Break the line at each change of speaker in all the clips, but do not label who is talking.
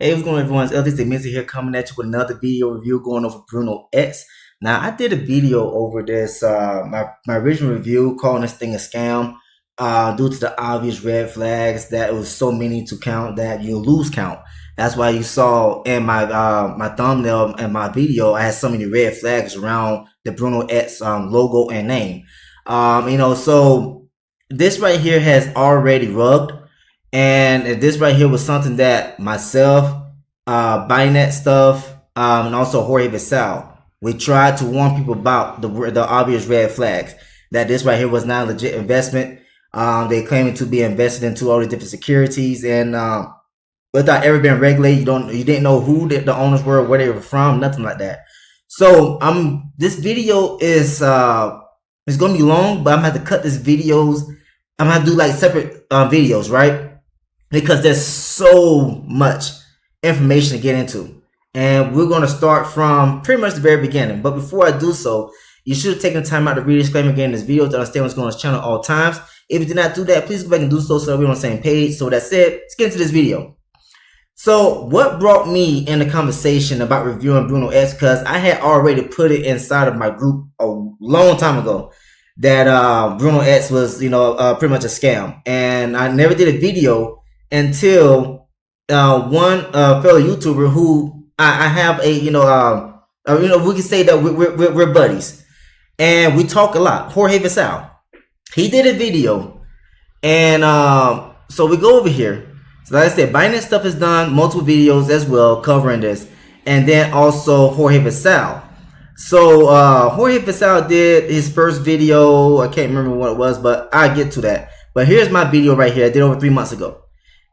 Hey, what's going on, everyone? It's LTC Mincy here, coming at you with another video review going over BrunoEx. Now, I did a video over this, my original review, calling this thing a scam, due to the obvious red flags that it was so many to count that you lose count. That's why you saw in my thumbnail and my video, I had so many red flags around the BrunoEx logo and name. So this right here has already rubbed. And this right here was something that myself, Binance stuff, and also Jorge Vassal, we tried to warn people about the obvious red flags that this right here was not a legit investment. They claiming to be invested into all the different securities, and without ever being regulated, you didn't know who the owners were, where they were from, nothing like that. So this video is it's gonna be long, but I'm gonna have to cut this videos. I'm gonna have to do like separate videos, right? Because there's so much information to get into, and we're going to start from pretty much the very beginning. But before I do so, you should have taken the time out to read the disclaimer again in this video to understand what's going on this channel at all times. If you did not do that, please go back and do so that we're on the same page. So that said, let's get into this video. So what brought me in the conversation about reviewing BrunoEx, because I had already put it inside of my group a long time ago that BrunoEx was pretty much a scam, and I never did a video until one fellow YouTuber who I have a we can say that we're buddies and we talk a lot. Jorge Vassal, he did a video, and so we go over here. So like I said, Binance stuff has done multiple videos as well covering this, and then also Jorge Vassal. So Jorge Vassal did his first video. I can't remember what it was, but I'll get to that. But here's my video right here. I did over 3 months ago.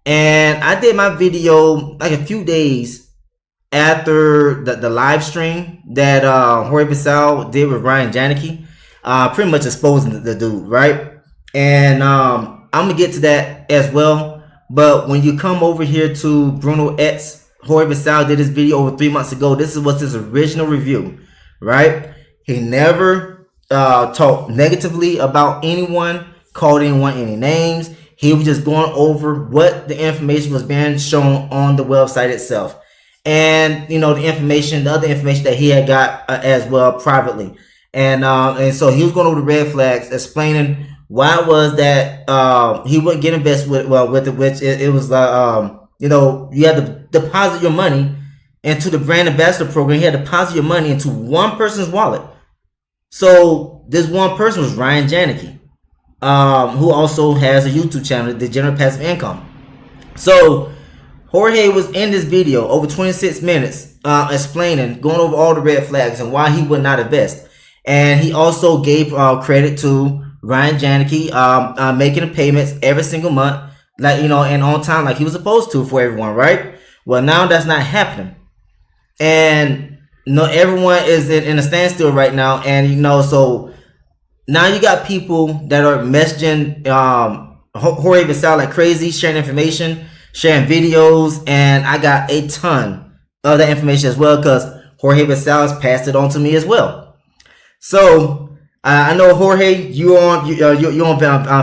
And I did my video like a few days after the live stream that Jorge Vassal did with Ryan Janicki, pretty much exposing the dude, right? And I'm gonna get to that as well. But when you come over here to BrunoEx, Jorge Vassal did his video over 3 months ago. This was his original review, right? He never talked negatively about anyone, called anyone any names. He was just going over what the information was being shown on the website itself, and the other information that he had got as well privately, and so he was going over the red flags, explaining why it was that he wouldn't get invested with it, which it was you had to deposit your money into the brand ambassador program. You had to deposit your money into one person's wallet. So this one person was Ryan Janicki, who also has a YouTube channel that generates passive income. So Jorge was in this video over 26 minutes explaining, going over all the red flags and why he would not invest. And he also gave credit to Ryan Janicki making the payments every single month, like and on time, like he was supposed to for everyone, right? Well, now that's not happening, and everyone is in a standstill right now, and so now you got people that are messaging Jorge Vassal like crazy, sharing information, sharing videos, and I got a ton of that information as well because Jorge Vassal has passed it on to me as well. So I know Jorge, you're on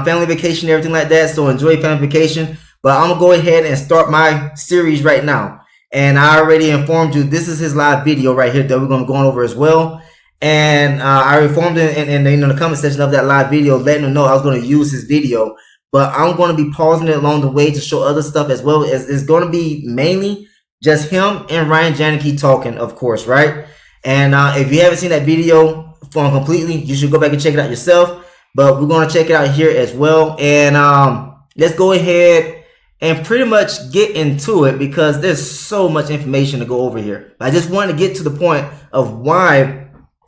family vacation, everything like that. So enjoy family vacation. But I'm gonna go ahead and start my series right now. And I already informed you this is his live video right here that we're gonna go on over as well. And I informed him in the comment section of that live video, letting him know I was going to use his video, but I'm going to be pausing it along the way to show other stuff as well. It's going to be mainly just him and Ryan Janicki talking, of course, right? And if you haven't seen that video completely, you should go back and check it out yourself. But we're going to check it out here as well. And let's go ahead and pretty much get into it because there's so much information to go over here. I just want to get to the point of why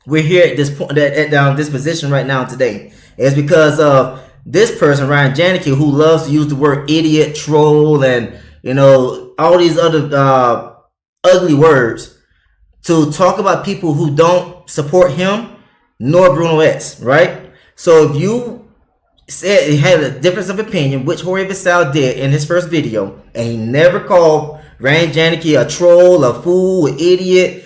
we're here at this point, at this position right now today. It's because of this person, Ryan Janicki, who loves to use the word idiot, troll, and all these other ugly words to talk about people who don't support him nor BrunoEx, right? So if you said he had a difference of opinion, which Jorge Vassal did in his first video, and he never called Ryan Janicki a troll, a fool, an idiot,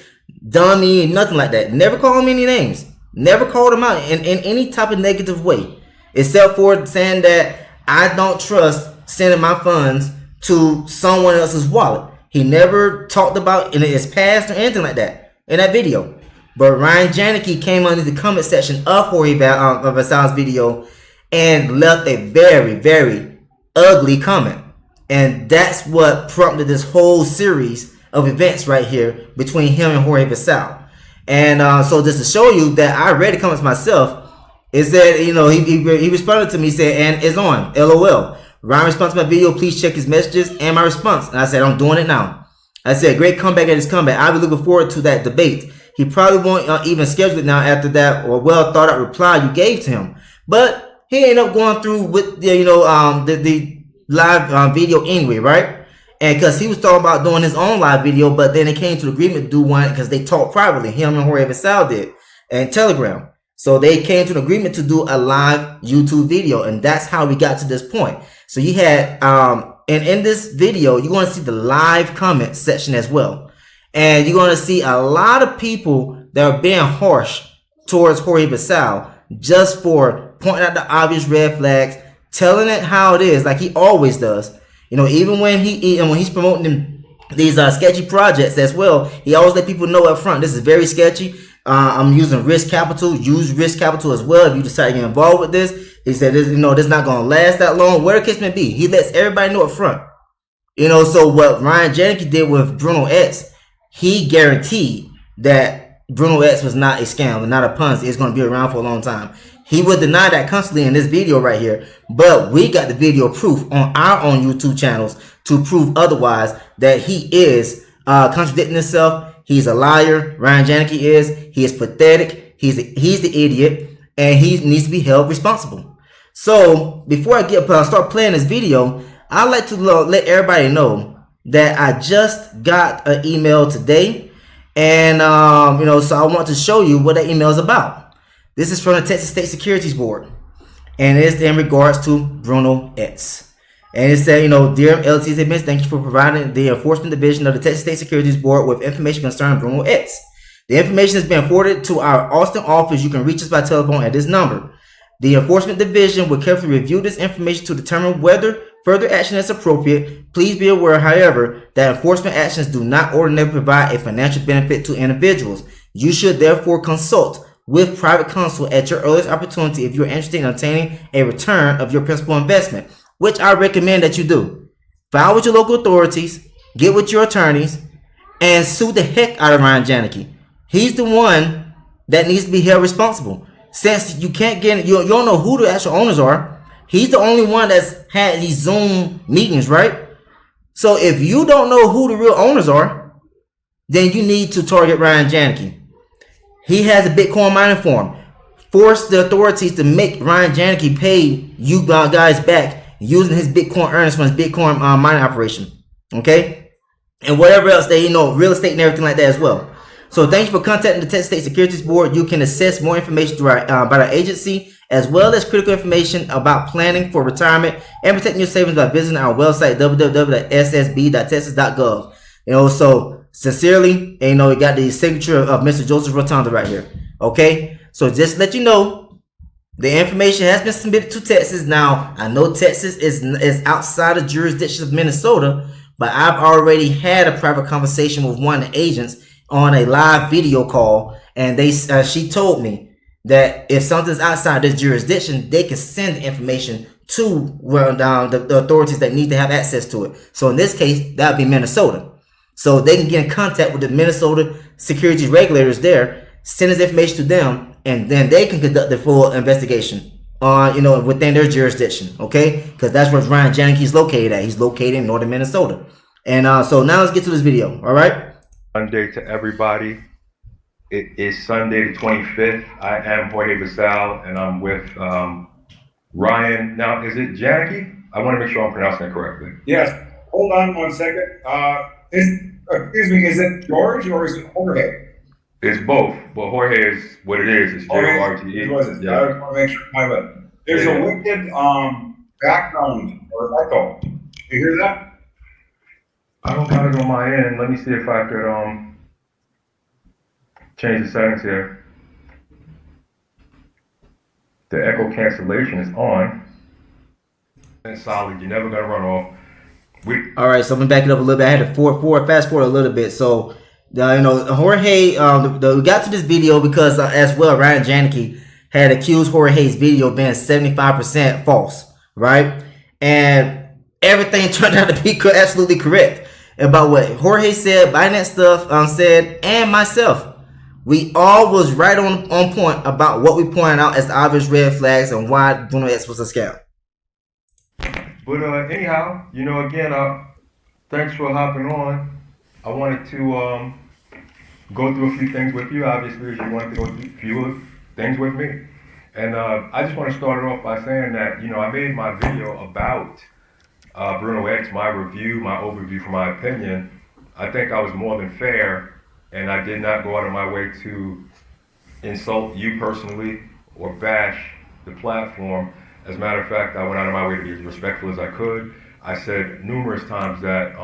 dummy, nothing like that. Never called him any names. Never called him out in any type of negative way, except for saying that I don't trust sending my funds to someone else's wallet. He never talked about in his past or anything like that in that video. But Ryan Janicki came under the comment section of Jorge Vasal's video and left a very, very ugly comment. And that's what prompted this whole series of events right here between him and Jorge Vasal. And so just to show you that I read the comments myself, is that, you know, he responded to me saying, and it's on, LOL. Ryan responds to my video, please check his messages and my response. And I said, I'm doing it now. I said, great comeback at his comeback. I'll be looking forward to that debate. He probably won't even schedule it now after that or well thought out reply you gave to him. But he ended up going through with the, you know, the live video anyway, right? And because he was talking about doing his own live video, but then they came to agreement to do one because they talked privately. Him and Jorge Vasal did, and Telegram. So they came to an agreement to do a live YouTube video, and that's how we got to this point. So you had, and in this video, you're going to see the live comment section as well. And you're going to see a lot of people that are being harsh towards Jorge Vasal just for pointing out the obvious red flags, telling it how it is, like he always does. You know, even when he's promoting these sketchy projects as well, he always let people know up front, this is very sketchy. I'm using risk capital. Use risk capital as well if you decide to get involved with this. He said, this, you know, this is not going to last that long. Whatever the case may be, he lets everybody know up front. You know, so what Ryan Janicki did with BrunoEx, he guaranteed that BrunoEx was not a scam and not a Ponzi. It's going to be around for a long time. He would deny that constantly in this video right here, but we got the video proof on our own YouTube channels to prove otherwise, that he is contradicting himself. He's a liar. Ryan Janicki is. He is pathetic. He's the idiot, and he needs to be held responsible. So before I start playing this video, I'd like to let everybody know that I just got an email today, and you know, so I want to show you what that email is about. This is from the Texas State Securities Board, and it's in regards to BrunoEx. And it said, you know, dear LT's admins, thank you for providing the Enforcement Division of the Texas State Securities Board with information concerning BrunoEx. The information has been forwarded to our Austin office. You can reach us by telephone at this number. The Enforcement Division will carefully review this information to determine whether further action is appropriate. Please be aware, however, that enforcement actions do not ordinarily provide a financial benefit to individuals. You should therefore consult with private counsel at your earliest opportunity if you are interested in obtaining a return of your principal investment, which I recommend that you do. File with your local authorities, get with your attorneys, and sue the heck out of Ryan Janicki. He's the one that needs to be held responsible. Since you can't get, you don't know who the actual owners are. He's the only one that's had these Zoom meetings, right? So if you don't know who the real owners are, then you need to target Ryan Janicki. He has a Bitcoin mining farm. Force the authorities to make Ryan Janicki pay you guys back using his Bitcoin earnings from his Bitcoin mining operation. Okay? And whatever else they, you know, real estate and everything like that as well. So thank you for contacting the Texas State Securities Board. You can access more information through about our agency, as well as critical information about planning for retirement and protecting your savings by visiting our website, www.ssb.texas.gov. You know, so sincerely, and, you know, we got the signature of Mr. Joseph Rotunda right here. Okay? So just to let you know, the information has been submitted to Texas. Now, I know Texas is outside the jurisdiction of Minnesota, but I've already had a private conversation with one of the agents on a live video call, and she told me that if something's outside this jurisdiction, they can send the information to the authorities that need to have access to it. So in this case, that would be Minnesota. So they can get in contact with the Minnesota securities regulators there, send this information to them, and then they can conduct the full investigation on, you know, within their jurisdiction. Okay, because that's where Ryan Janicki is located at. He's located in northern Minnesota. And so now let's get to this video. All right.
Sunday to everybody. It is Sunday the 25th. I am Jorge Vasal, and I'm with Ryan. Now, is it Janicki? I want to make sure I'm pronouncing it correctly.
Yes. Hold on 1 second. Excuse me, is it George or is it Jorge?
It's both, but Jorge is what it is. It's J-O-R-G-E.
Yeah. I want to make sure my bad. There's a wicked background or echo. You hear that?
I don't got it on my end. Let me see if I could change the settings here. The echo cancellation is on. And solid. You're never gonna run off.
All right, so I'm gonna back it up a little bit. I had to fast forward a little bit. So, Jorge, we got to this video because as well, Ryan Janicki had accused Jorge's video being 75% false, right? And everything turned out to be absolutely correct about what Jorge said, Binance stuff said, and myself. We all was right on point about what we pointed out as the obvious red flags and why BrunoEx was a scam.
But anyhow, again, thanks for hopping on. I wanted to go through a few things with you, obviously, as you wanted to go through a few things with me. And I just want to start it off by saying that, I made my video about BrunoEx, my review, my overview, for my opinion. I think I was more than fair, and I did not go out of my way to insult you personally or bash the platform. As a matter of fact, I went out of my way to be as respectful as I could. I said numerous times that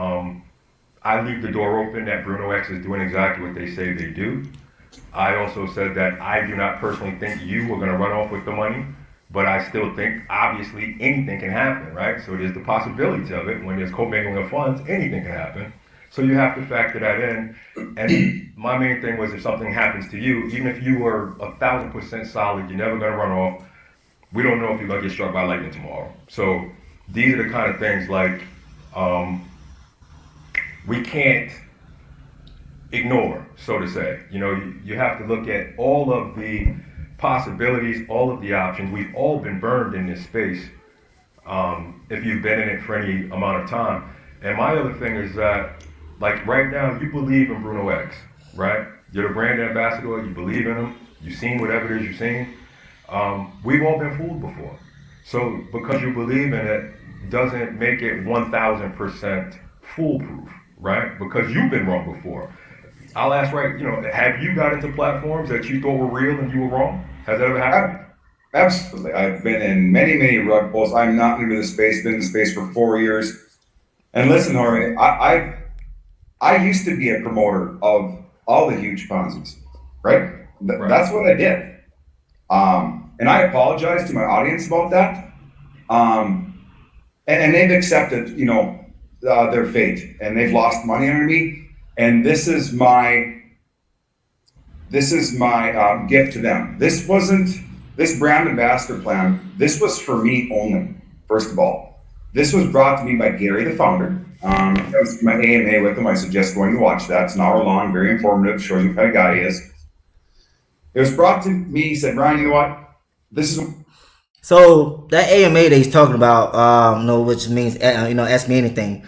I leave the door open, that BrunoEx is doing exactly what they say they do. I also said that I do not personally think you were going to run off with the money, but I still think, obviously, anything can happen, right? So there's the possibility of it. When there's commingling of funds, anything can happen. So you have to factor that in. And my main thing was, if something happens to you, even if you were 1,000% solid, you're never going to run off, we don't know if you're going to get struck by lightning tomorrow. So these are the kind of things like we can't ignore, so to say. You have to look at all of the possibilities, all of the options. We've all been burned in this space if you've been in it for any amount of time. And my other thing is that, like right now, you believe in BrunoEx, right? You're the brand ambassador, you believe in them, you've seen whatever it is you've seen. We've all been fooled before. So because you believe in it doesn't make it 1,000% foolproof, right? Because you've been wrong before. I'll ask, right, have you got into platforms that you thought were real and you were wrong? Has that ever happened?
Absolutely. I've been in many, many rug pulls. I'm not new to the space, been in the space for 4 years. And listen, Jorge, I used to be a promoter of all the huge Ponzi's, right?
Right.
That's what I did. And I apologize to my audience about that. And they've accepted, their fate, and they've lost money under me. And this is my gift to them. This brand ambassador plan, this was for me only, first of all. This was brought to me by Gary, the founder. That was my AMA with him. I suggest going to watch that. It's an hour long, very informative, shows you what kind of guy he is. It was brought to me, he said, Ryan, you know what? This is...
So that AMA that he's talking about, which means, ask me anything.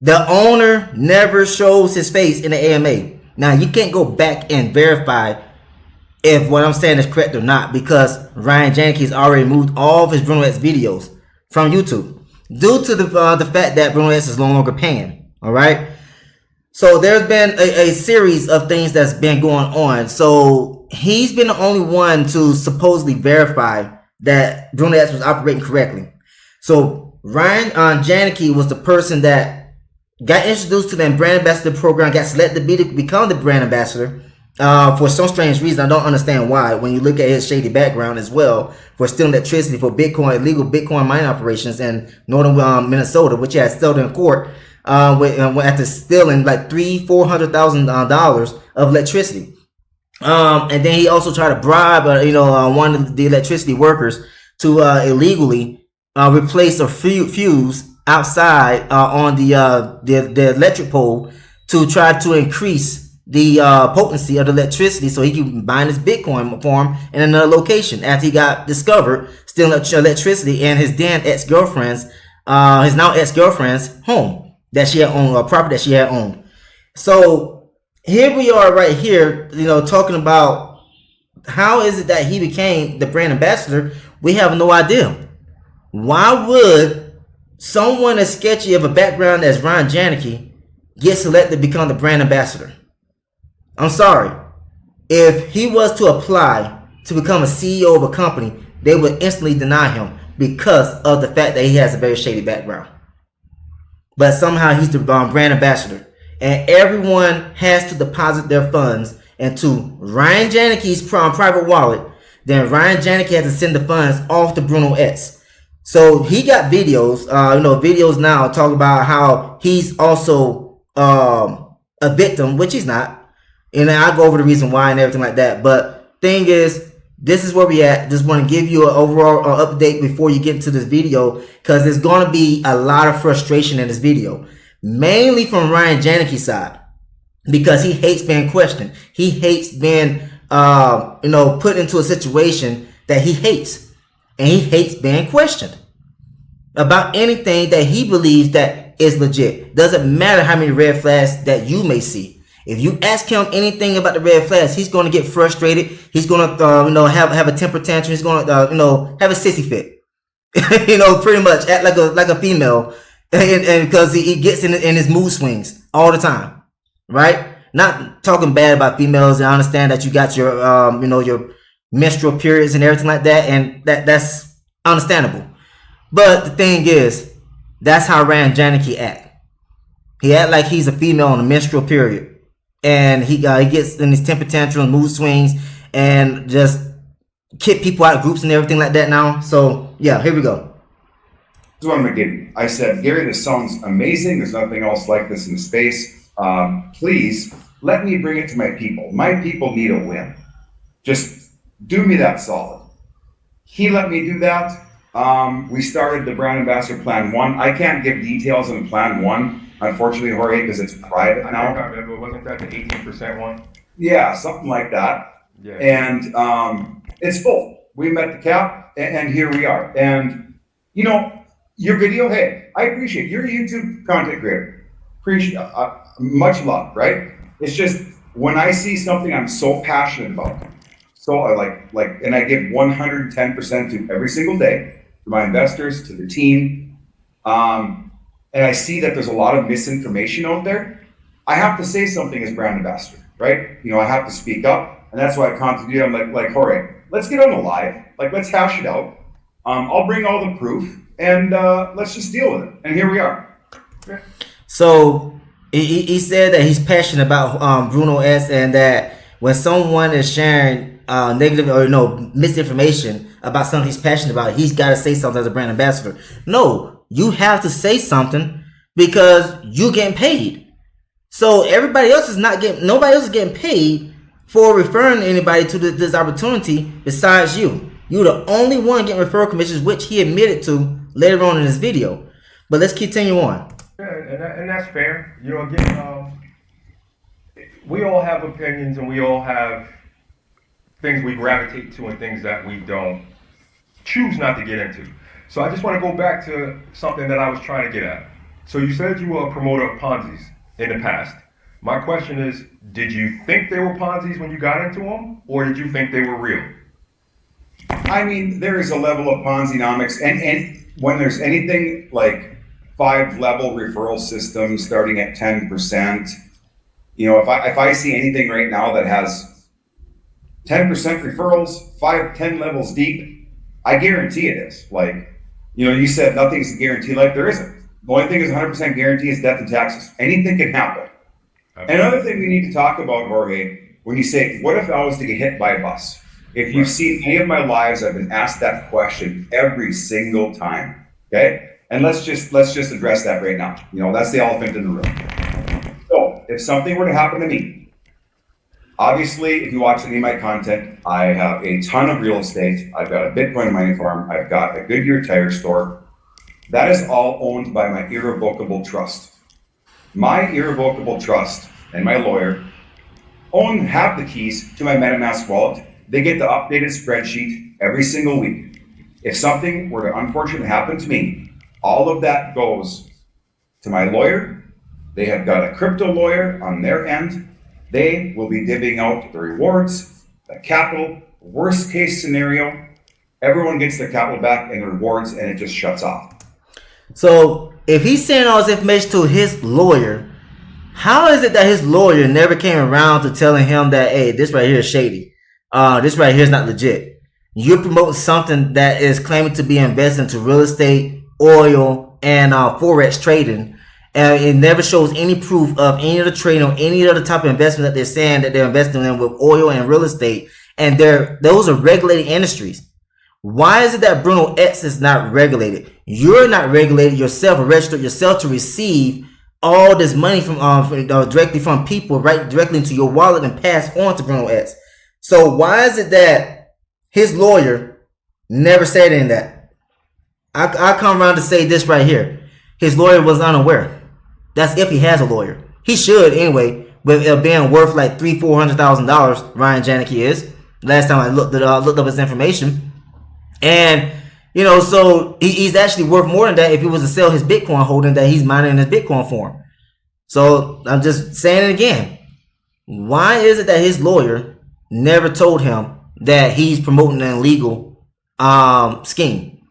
The owner never shows his face in the AMA. Now, you can't go back and verify if what I'm saying is correct or not, because Ryan Janicki has already moved all of his BrunoEx videos from YouTube due to the fact that BrunoEx is no longer paying. All right. So there's been a series of things that's been going on. So he's been the only one to supposedly verify that BrunoEx was operating correctly. So Ryan Janicki was the person that got introduced to the brand ambassador program, got selected to become the brand ambassador for some strange reason. I don't understand why. When you look at his shady background as well, for stealing electricity for illegal Bitcoin mining operations in northern Minnesota, which he had settled in court after stealing like $400,000 of electricity. And then he also tried to bribe, one of the electricity workers to illegally replace a fuse outside on the electric pole to try to increase the potency of the electricity so he can bind his Bitcoin farm in another location after he got discovered stealing electricity in his then ex-girlfriend's, his now ex-girlfriend's home that she had owned, or property that she had owned. So here we are right here, talking about how is it that he became the brand ambassador. We have no idea. Why would someone as sketchy of a background as Ryan Janicki get selected to become the brand ambassador? I'm sorry. If he was to apply to become a CEO of a company, they would instantly deny him because of the fact that he has a very shady background. But somehow he's the brand ambassador, and everyone has to deposit their funds into Ryan Janicki's private wallet. Then Ryan Janicki has to send the funds off to BrunoEx So he got videos, videos now talk about how he's also a victim, which he's not. And I'll go over the reason why and everything like that. But thing is, this is where we at. Just want to give you an overall update before you get into this video, because there's going to be a lot of frustration in this video, mainly from Ryan Janicki's side, because he hates being questioned. He hates being, put into a situation that he hates, and he hates being questioned about anything that he believes that is legit. Doesn't matter how many red flags that you may see. If you ask him anything about the red flags, he's going to get frustrated. He's going to, have a temper tantrum. He's going to, have a sissy fit. Pretty much act like a female, and because he gets in his mood swings all the time, right? Not talking bad about females. I understand that you got your, your menstrual periods and everything like that, and that's understandable. But the thing is, that's how Ryan Janicki act. He act like he's a female on a menstrual period. And he gets in his temper tantrum, mood swings, and just kick people out of groups and everything like that now. So, yeah, here we go.
This is what I'm going to give you. I said, Gary, this sounds amazing. There's nothing else like this in the space. Please, let me bring it to my people. My people need a win. Just do me that solid. He let me do that. We started the Brand Ambassador Plan 1. I can't give details on Plan 1. Unfortunately, Jorge, because it's private now.
I remember, wasn't that the 18% one?
Yeah, something like that.
Yeah.
And it's full. We met the cap, and here we are. And, your video, hey, I appreciate it. You're a YouTube content creator. Appreciate much love, right? It's just when I see something I'm so passionate about, so I like, and I give 110% to every single day, to my investors, to the team, and I see that there's a lot of misinformation out there, I have to say something as brand ambassador, right? I have to speak up, and that's why I contacted you. I'm like, Jorge, let's get on the live, let's hash it out. I'll bring all the proof, and let's just deal with it. And here we are. Yeah.
So he said that he's passionate about BrunoEx, and that when someone is sharing negative or misinformation about something he's passionate about, he's got to say something as a brand ambassador. No. You have to say something because you're getting paid. So everybody else is nobody else is getting paid for referring anybody to this opportunity besides you. You're the only one getting referral commissions, which he admitted to later on in this video. But let's continue on.
Yeah, and that's fair. Again, we all have opinions, and we all have things we gravitate to and things that we don't choose not to get into. So I just want to go back to something that I was trying to get at. So you said you were a promoter of Ponzi's in the past. My question is, did you think they were Ponzi's when you got into them, or did you think they were real?
I mean, there is a level of Ponzi-nomics, and when there's anything like 5-level referral systems starting at 10%, if I see anything right now that has 10% referrals, 10 levels deep, I guarantee it is. You said nothing's guaranteed. There isn't. The only thing is 100% guarantee is death and taxes. Anything can happen. Okay. Another thing we need to talk about, Jorge, when you say, what if I was to get hit by a bus? If you've seen any of my lives, I've been asked that question every single time. Okay? And let's just address that right now. That's the elephant in the room. So if something were to happen to me, obviously, if you watch any of my content, I have a ton of real estate. I've got a Bitcoin mining farm. I've got a Goodyear tire store. That is all owned by my irrevocable trust. My irrevocable trust and my lawyer have the keys to my MetaMask wallet. They get the updated spreadsheet every single week. If something were to unfortunately happen to me, all of that goes to my lawyer. They have got a crypto lawyer on their end. They will be divvying out the rewards, the capital. Worst case scenario, everyone gets their capital back and the rewards, and it just shuts off.
So if he's sending all this information to his lawyer, how is it that his lawyer never came around to telling him that, hey, this right here is shady. This right here is not legit. You're promoting something that is claiming to be invested into real estate, oil, and Forex trading. And it never shows any proof of any of the trading or any other type of investment that they're saying that they're investing in with oil and real estate. And those are regulated industries. Why is it that BrunoEx is not regulated? You're not regulated yourself or registered yourself to receive all this money from directly from people, right directly into your wallet and pass on to BrunoEx. So why is it that his lawyer never said any of that? I come around to say this right here. His lawyer was unaware. That's if he has a lawyer. He should anyway, with it being worth like $300,000-$400,000. Ryan Janicki is. Last time I looked up his information. And, so he's actually worth more than that if he was to sell his Bitcoin holding that he's mining in his Bitcoin form. So I'm just saying it again. Why is it that his lawyer never told him that he's promoting an illegal scheme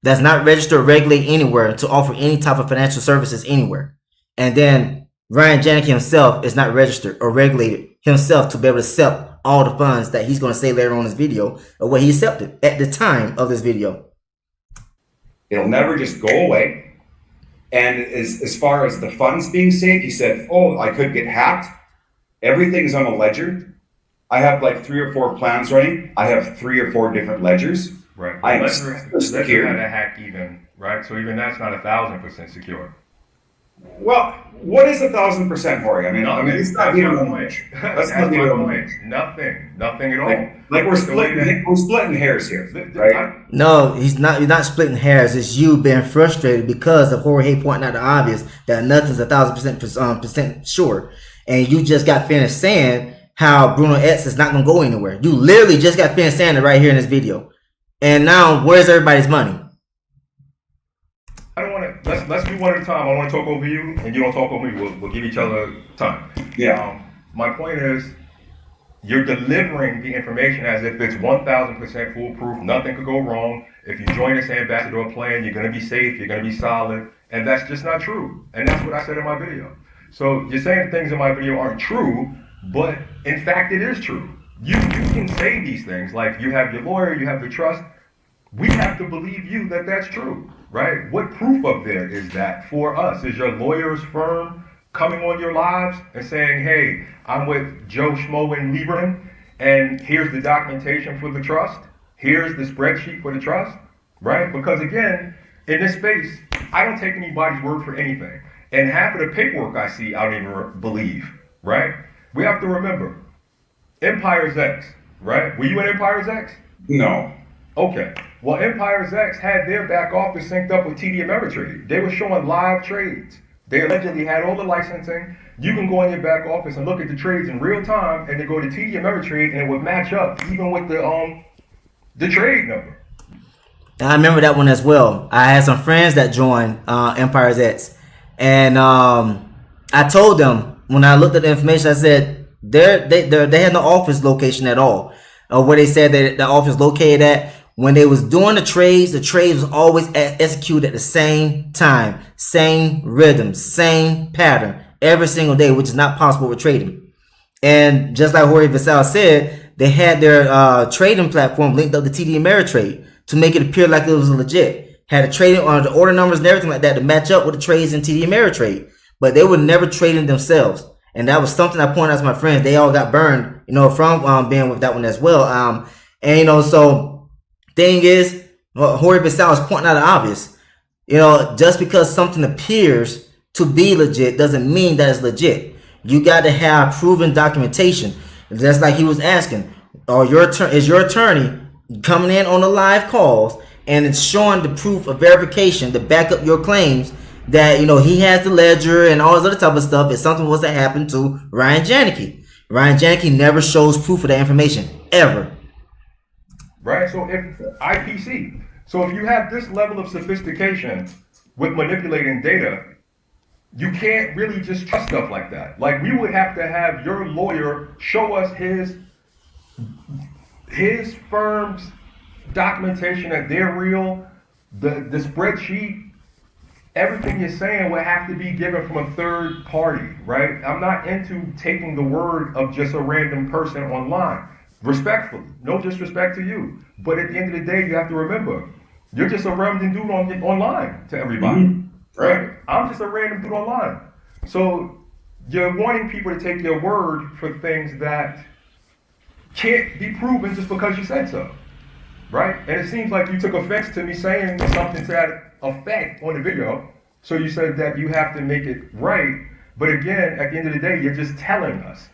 that's not registered or regulated anywhere to offer any type of financial services anywhere? And then Ryan Janicki himself is not registered or regulated himself to be able to accept all the funds that he's going to say later on in this video or what he accepted at the time of this video.
It'll never just go away. And as far as the funds being saved, he said, oh, I could get hacked. Everything's on a ledger. I have like 3 or 4 plans running. I have 3 or 4 different ledgers.
Right.
I am
Ledger had a hack even, right? So even that's not 1,000% secure.
Well, what is 1,000%, Jorge? I mean, it's not even a point.
That's not even a point. Nothing at all.
Like we're splitting hairs here, right?
No, he's not. You're not splitting hairs. It's you being frustrated because of Jorge pointing out the obvious that nothing's 1,000% sure, and you just got finished saying how BrunoEx is not going to go anywhere. You literally just got finished saying it right here in this video, and now where's everybody's money?
I don't want to. Let's do one at a time. I don't want to talk over you, and you don't talk over me. We'll give each other time.
Yeah.
My point is, you're delivering the information as if it's 1,000% foolproof. Nothing could go wrong. If you join this ambassador plan, you're going to be safe. You're going to be solid, and that's just not true. And that's what I said in my video. So you're saying things in my video aren't true, but in fact, it is true. You can say these things like you have your lawyer, you have the trust. We have to believe you that that's true, right? What proof of there is that for us? Is your lawyer's firm coming on your lives and saying, hey, I'm with Joe Schmo and Lirunex, and here's the documentation for the trust. Here's the spreadsheet for the trust, right? Because again, in this space, I don't take anybody's word for anything. And half of the paperwork I see, I don't even believe, right? We have to remember, Empire's X, right? Were you in Empire's X?
No.
Okay. Well, Empire's X had their back office synced up with TD Ameritrade. They were showing live trades. They allegedly had all the licensing. You can go in your back office and look at the trades in real time, and then go to TD Ameritrade, and it would match up even with the trade number.
I remember that one as well. I had some friends that joined Empire's X, and I told them when I looked at the information, I said they had no office location at all, where they said that the office located at. When they was doing the trades was always executed at the same time, same rhythm, same pattern every single day, which is not possible with trading. And just like Jorge Vassal said, they had their trading platform linked up to TD Ameritrade to make it appear like it was legit. Had a trading on the order numbers and everything like that to match up with the trades in TD Ameritrade, but they were never trading themselves. And that was something I pointed out to my friends. They all got burned, from being with that one as well. So thing is, Jorge Vassal is pointing out the obvious. Just because something appears to be legit doesn't mean that it's legit. You got to have proven documentation. Just like he was asking, is your attorney coming in on the live calls and it's showing the proof of verification to back up your claims that he has the ledger and all this other type of stuff if something was to happen to Ryan Janicki? Ryan Janicki never shows proof of that information ever.
Right, so if IPC, so if you have this level of sophistication with manipulating data, you can't really just trust stuff like that. Like we would have to have your lawyer show us his firm's documentation that they're real, the spreadsheet, everything you're saying would have to be given from a third party, right? I'm not into taking the word of just a random person online. Respectfully, no disrespect to you, but at the end of the day, you have to remember, you're just a random dude online to everybody, right? I'm just a random dude online. So you're wanting people to take your word for things that can't be proven just because you said so, right? And it seems like you took offense to me saying something to that effect on the video. So you said that you have to make it right. But again, at the end of the day, you're just telling us.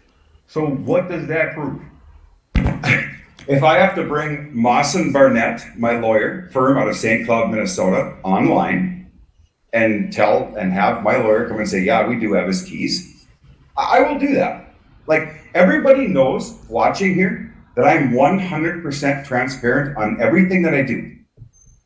So what does that prove?
If I have to bring Moss and Barnett, my lawyer firm out of St. Cloud, Minnesota, online and have my lawyer come and say, yeah, we do have his keys, I will do that. Like, everybody knows watching here that I'm 100% transparent on everything that I do.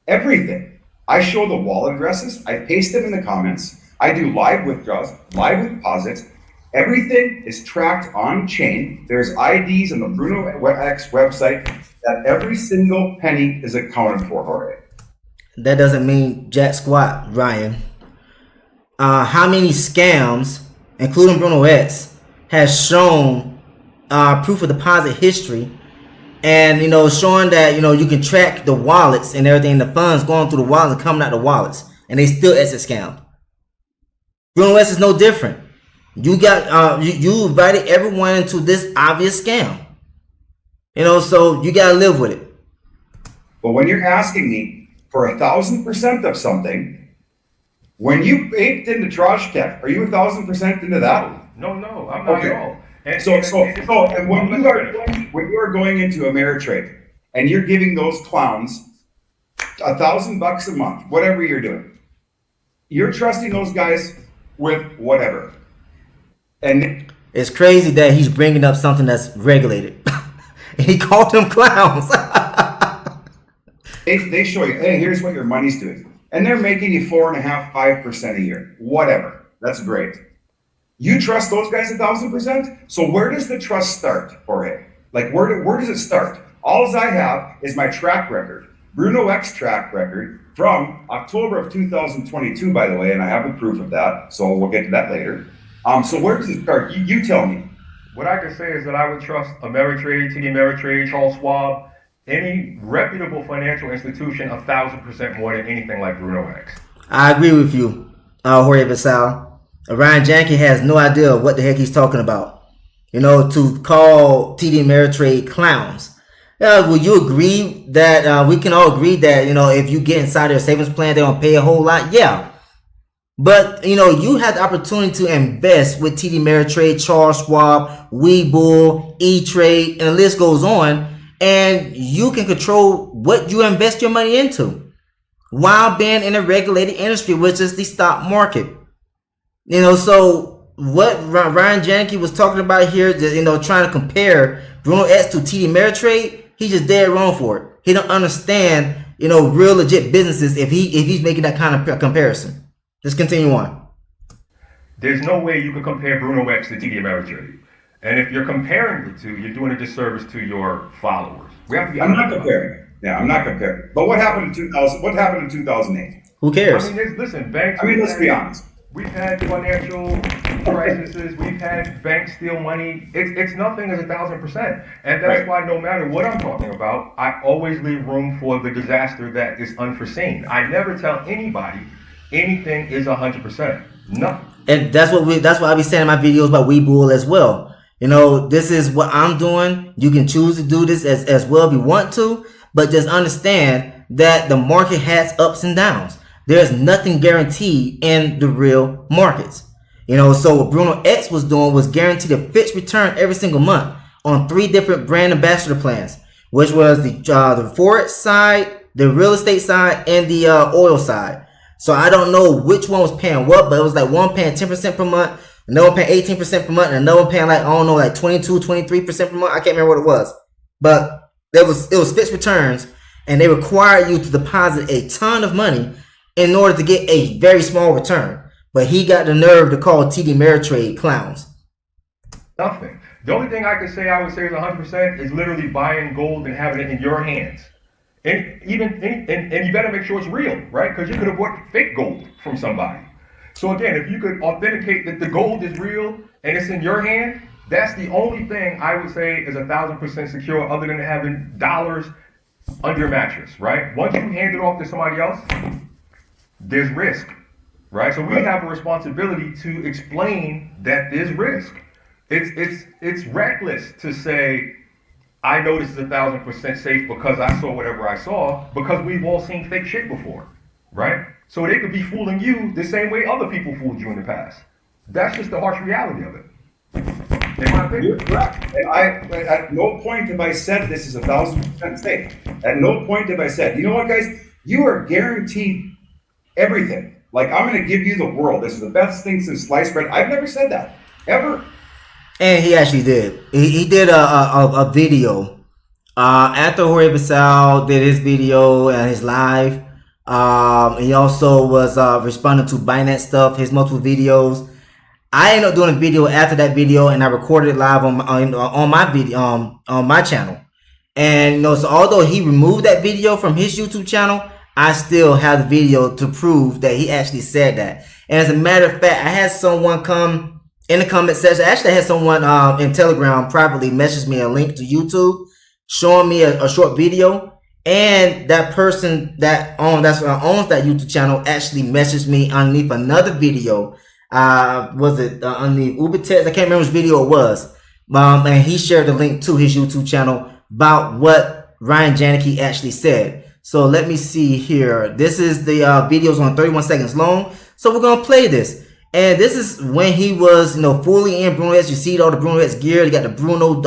Everything. I show the wallet addresses, I paste them in the comments, I do live withdrawals, live deposits. Everything is tracked on chain. There's IDs on the BrunoEx website that every single penny is accounted for, Jorge.
That doesn't mean jack squat, Ryan. How many scams, including BrunoEx, has shown proof of deposit history, and showing that you can track the wallets and everything, the funds going through the wallets and coming out the wallets, and they still exit scam. BrunoEx is no different. You got you invited everyone into this obvious scam. So you gotta live with it.
But when you're asking me for 1,000% of something, when you baked into Trash Tech, are you 1,000% into that?
No, I'm not at all.
And when you are going into Ameritrade and you're giving those clowns $1,000 a month, whatever you're doing, you're trusting those guys with whatever. And
it's crazy that he's bringing up something that's regulated. He called them clowns.
they show you, hey, here's what your money's doing. And they're making you 4.5%, 5% a year. Whatever. That's great. You trust those guys 1,000%? So where does the trust start, Jorge? Like, where does it start? All I have is my track record. BrunoEx track record from October of 2022, by the way, and I have the proof of that. So we'll get to that later. So where does it start? You tell me.
What I can say is that I would trust Ameritrade, TD Ameritrade, Charles Schwab, any reputable financial institution 1,000% more than anything like BrunoEx.
I agree with you, Jorge Vassal. Ryan Janke has no idea what the heck he's talking about. To call TD Ameritrade clowns. Will you agree that we can all agree that if you get inside their savings plan, they don't pay a whole lot? Yeah. But you have the opportunity to invest with TD Ameritrade, Charles Schwab, Webull, E-Trade, and the list goes on, and you can control what you invest your money into while being in a regulated industry, which is the stock market. So what Ryan Janke was talking about here, trying to compare BrunoEx to TD Ameritrade, he's just dead wrong for it. He don't understand, real legit businesses if he's making that kind of comparison. Let's continue on.
There's no way you could compare BrunoEx to TD Ameritrade. And if you're comparing the two, you're doing a disservice to your followers.
I'm not comparing. Yeah, I'm not comparing. But what happened in 2000? What happened in 2008?
Who cares?
Listen, banks.
Let's be honest.
We've had financial crises. We've had banks steal money. It's nothing as 1,000%. And that's why no matter what I'm talking about, I always leave room for the disaster that is unforeseen. I never tell anybody anything is 100%. No.
And that's why I be saying in my videos about Webull as well. This is what I'm doing. You can choose to do this as well if you want to, but just understand that the market has ups and downs. There's nothing guaranteed in the real markets. So what BrunoEx was doing was guaranteed a fixed return every single month on 3 different brand ambassador plans, which was the Forex side, the real estate side, and the oil side. So I don't know which one was paying what, but it was like one paying 10% per month, another one paying 18% per month, and another one paying like 22, 23% per month. I can't remember what it was. But it was fixed returns, and they required you to deposit a ton of money in order to get a very small return. But he got the nerve to call TD Ameritrade clowns.
Nothing. The only thing I could say I would say is 100% is literally buying gold and having it in your hands. And you better make sure it's real, right? Because you could have bought fake gold from somebody. So again, if you could authenticate that the gold is real and it's in your hand, that's the only thing I would say is 1,000% secure, other than having dollars under your mattress, right? Once you hand it off to somebody else, there's risk, right? So we have a responsibility to explain that there's risk. It's reckless to say I know this is 1,000% safe because I saw whatever I saw, because we've all seen fake shit before, right? So they could be fooling you the same way other people fooled you in the past. That's just the harsh reality of it. In my opinion.
You're correct. And at no point have I said this is 1,000% safe. At no point have I said, you know what, guys? You are guaranteed everything. Like, I'm going to give you the world. This is the best thing since sliced bread. I've never said that, ever.
And he actually did. He did a video after Jorge Basal did his video and his live. He also was responding to Binance stuff, his multiple videos. I ended up doing a video after that video, and I recorded it live on my video on my channel. And you know, so although he removed that video from his YouTube channel, I still have the video to prove that he actually said that. And as a matter of fact, I had someone come in the comment section. Actually, I had someone in Telegram privately message me a link to YouTube showing me a short video, and that person that owns that YouTube channel actually messaged me underneath another video. Was it on the Uber text? I can't remember which video it was. And he shared the link to his YouTube channel about what Ryan Janicki actually said. So let me see here. This is the videos on 31 seconds long. So we're gonna play this. And this is when he was, you know, fully in BrunoEx. You see all the BrunoEx gear. You got the Bruno,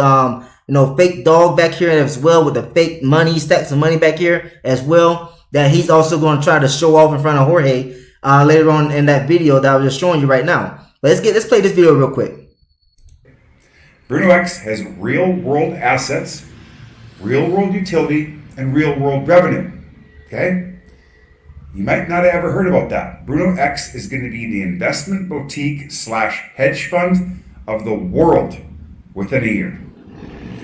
you know, fake dog back here as well, with the fake money, stacks of money back here as well, that he's also going to try to show off in front of Jorge later on in that video that I was just showing you right now. But let's play this video real quick.
BrunoEx has real world assets, real world utility, and real world revenue. Okay? You might not have ever heard about that. BrunoEx is going to be the investment boutique / hedge fund of the world within a year.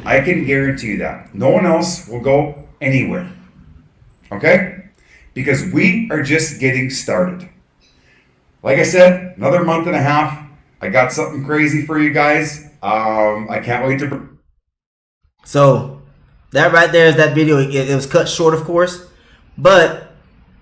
I can guarantee you that. No one else will go anywhere. Okay? Because we are just getting started. Like I said, another month and a half. I got something crazy for you guys. I can't wait to...
So, that right there is that video. It was cut short, of course. But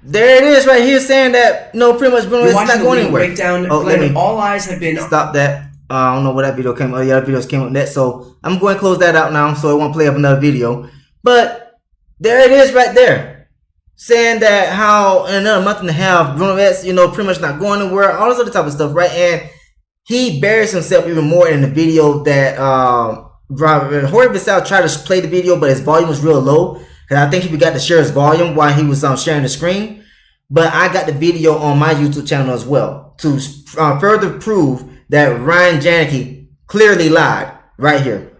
there it is right here saying that, no, pretty much BrunoEx is not going anywhere.
Breakdown,
oh, let me
all eyes have been...
Stop that. I don't know where that video came. Oh, yeah, that videos came up next. So I'm going to close that out now, so it won't play up another video. But there it is right there, saying that how in another month and a half, BrunoEx, you know, pretty much not going anywhere, all this other type of stuff, right? And he buries himself even more in the video that Jorge Basal tried to play the video, but his volume was real low, because I think he forgot to share his volume while he was sharing the screen. But I got the video on my YouTube channel as well to further prove that Ryan Janicki clearly lied right here.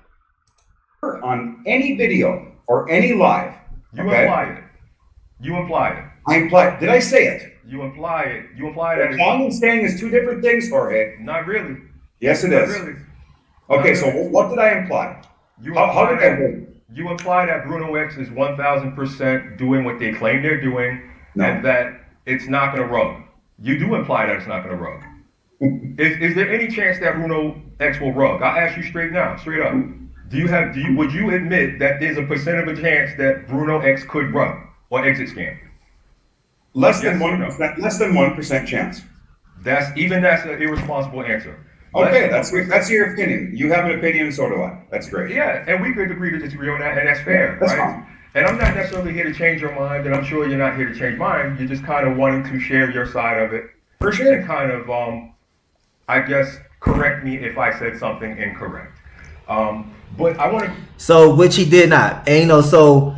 On any video or any live.
You implied it. You implied it.
I implied. Did I say it?
You imply it. You imply that.
Telling and saying is two different things, Jorge.
Not really.
Yes, it
Not
is.
really.
Okay, so what did I imply? How did I win?
You imply that BrunoEx is 1,000% doing what they claim they're doing, and that it's not going to rug. You do imply that it's not going to rug. Is there any chance that BrunoEx will rug? I'll ask you straight now, straight up. Would you admit that there's a percent of a chance that BrunoEx could rug or exit scam?
Less than 1% chance.
That's an irresponsible answer.
Okay, that's your opinion. You have an opinion, so do I. That's great.
Yeah, and we could agree to disagree on that, and that's fair,
that's
right?
Fine.
And I'm not necessarily here to change your mind, and I'm sure you're not here to change mine. You're just kind of wanting to share your side of it.
For sure.
And kind of, I guess, correct me if I said something incorrect. But I want to...
So, which he did not. And, you know, so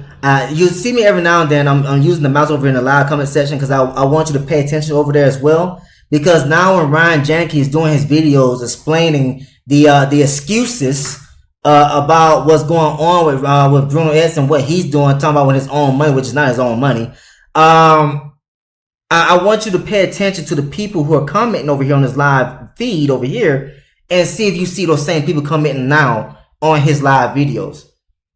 you see me every now and then. I'm using the mouse over in the live comment section because I want you to pay attention over there as well. Because now when Ryan Janicki is doing his videos explaining the excuses about what's going on with BrunoEx and what he's doing, talking about with his own money, which is not his own money. I want you to pay attention to the people who are commenting over here on this live feed over here and see if you see those same people commenting now on his live videos.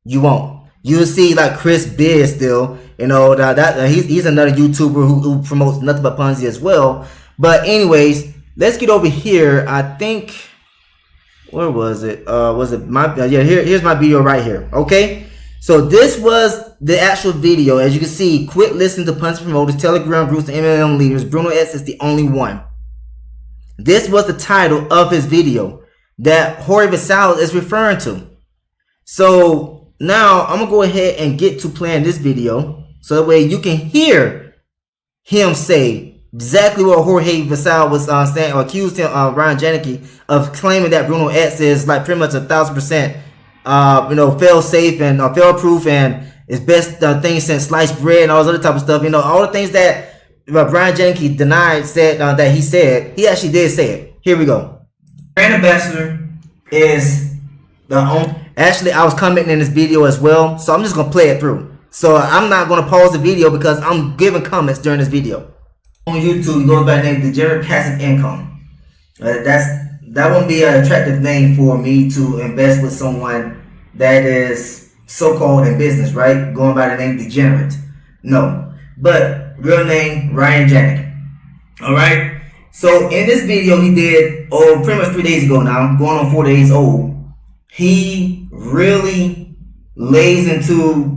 You won't. You'll see like Chris Biz still, you know, that he's another YouTuber who promotes nothing but Ponzi as well. But anyways, let's get over here. I think, where was it? Was it my, yeah, here's my video right here. Okay. So this was the actual video. As you can see, quit listening to Ponzi promoters, Telegram groups, and MLM leaders. BrunoEx is the only one. This was the title of his video that Jorge Basal is referring to. So now I'm gonna go ahead and get to playing this video so that way you can hear him say exactly what Jorge Vassal was saying, or accused him, Ryan Janicki, of claiming that BrunoEx is like pretty much 1,000%, fail safe and fail proof and is best thing since sliced bread and all this other type of stuff. All the things that Ryan Janicki denied, said that he said, he actually did say it. Here we go. Brand ambassador is the only. Actually, I was commenting in this video as well, so I'm just gonna play it through. So I'm not gonna pause the video because I'm giving comments during this video. On YouTube, it goes by the name Degenerate Passive Income. That won't be an attractive name for me to invest with someone that is so-called in business, right? Going by the name Degenerate. No, but real name Ryan Janicki. All right. So in this video he did, pretty much 3 days ago now, going on 4 days old, he really lays into,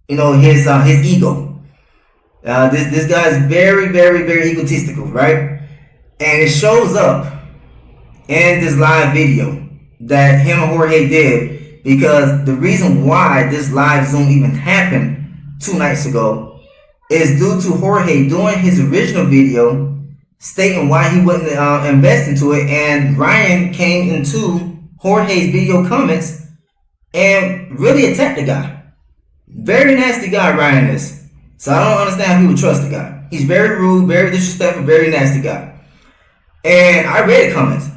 his ego. This guy is very, very, very egotistical, right? And it shows up in this live video that him and Jorge did, because the reason why this live Zoom even happened 2 nights ago is due to Jorge doing his original video stating why he wouldn't invest into it, and Ryan came into Jorge's video comments and really attacked the guy. Very nasty guy Ryan is. So I don't understand how people trust the guy. He's very rude, very disrespectful, very nasty guy. And I read the comments,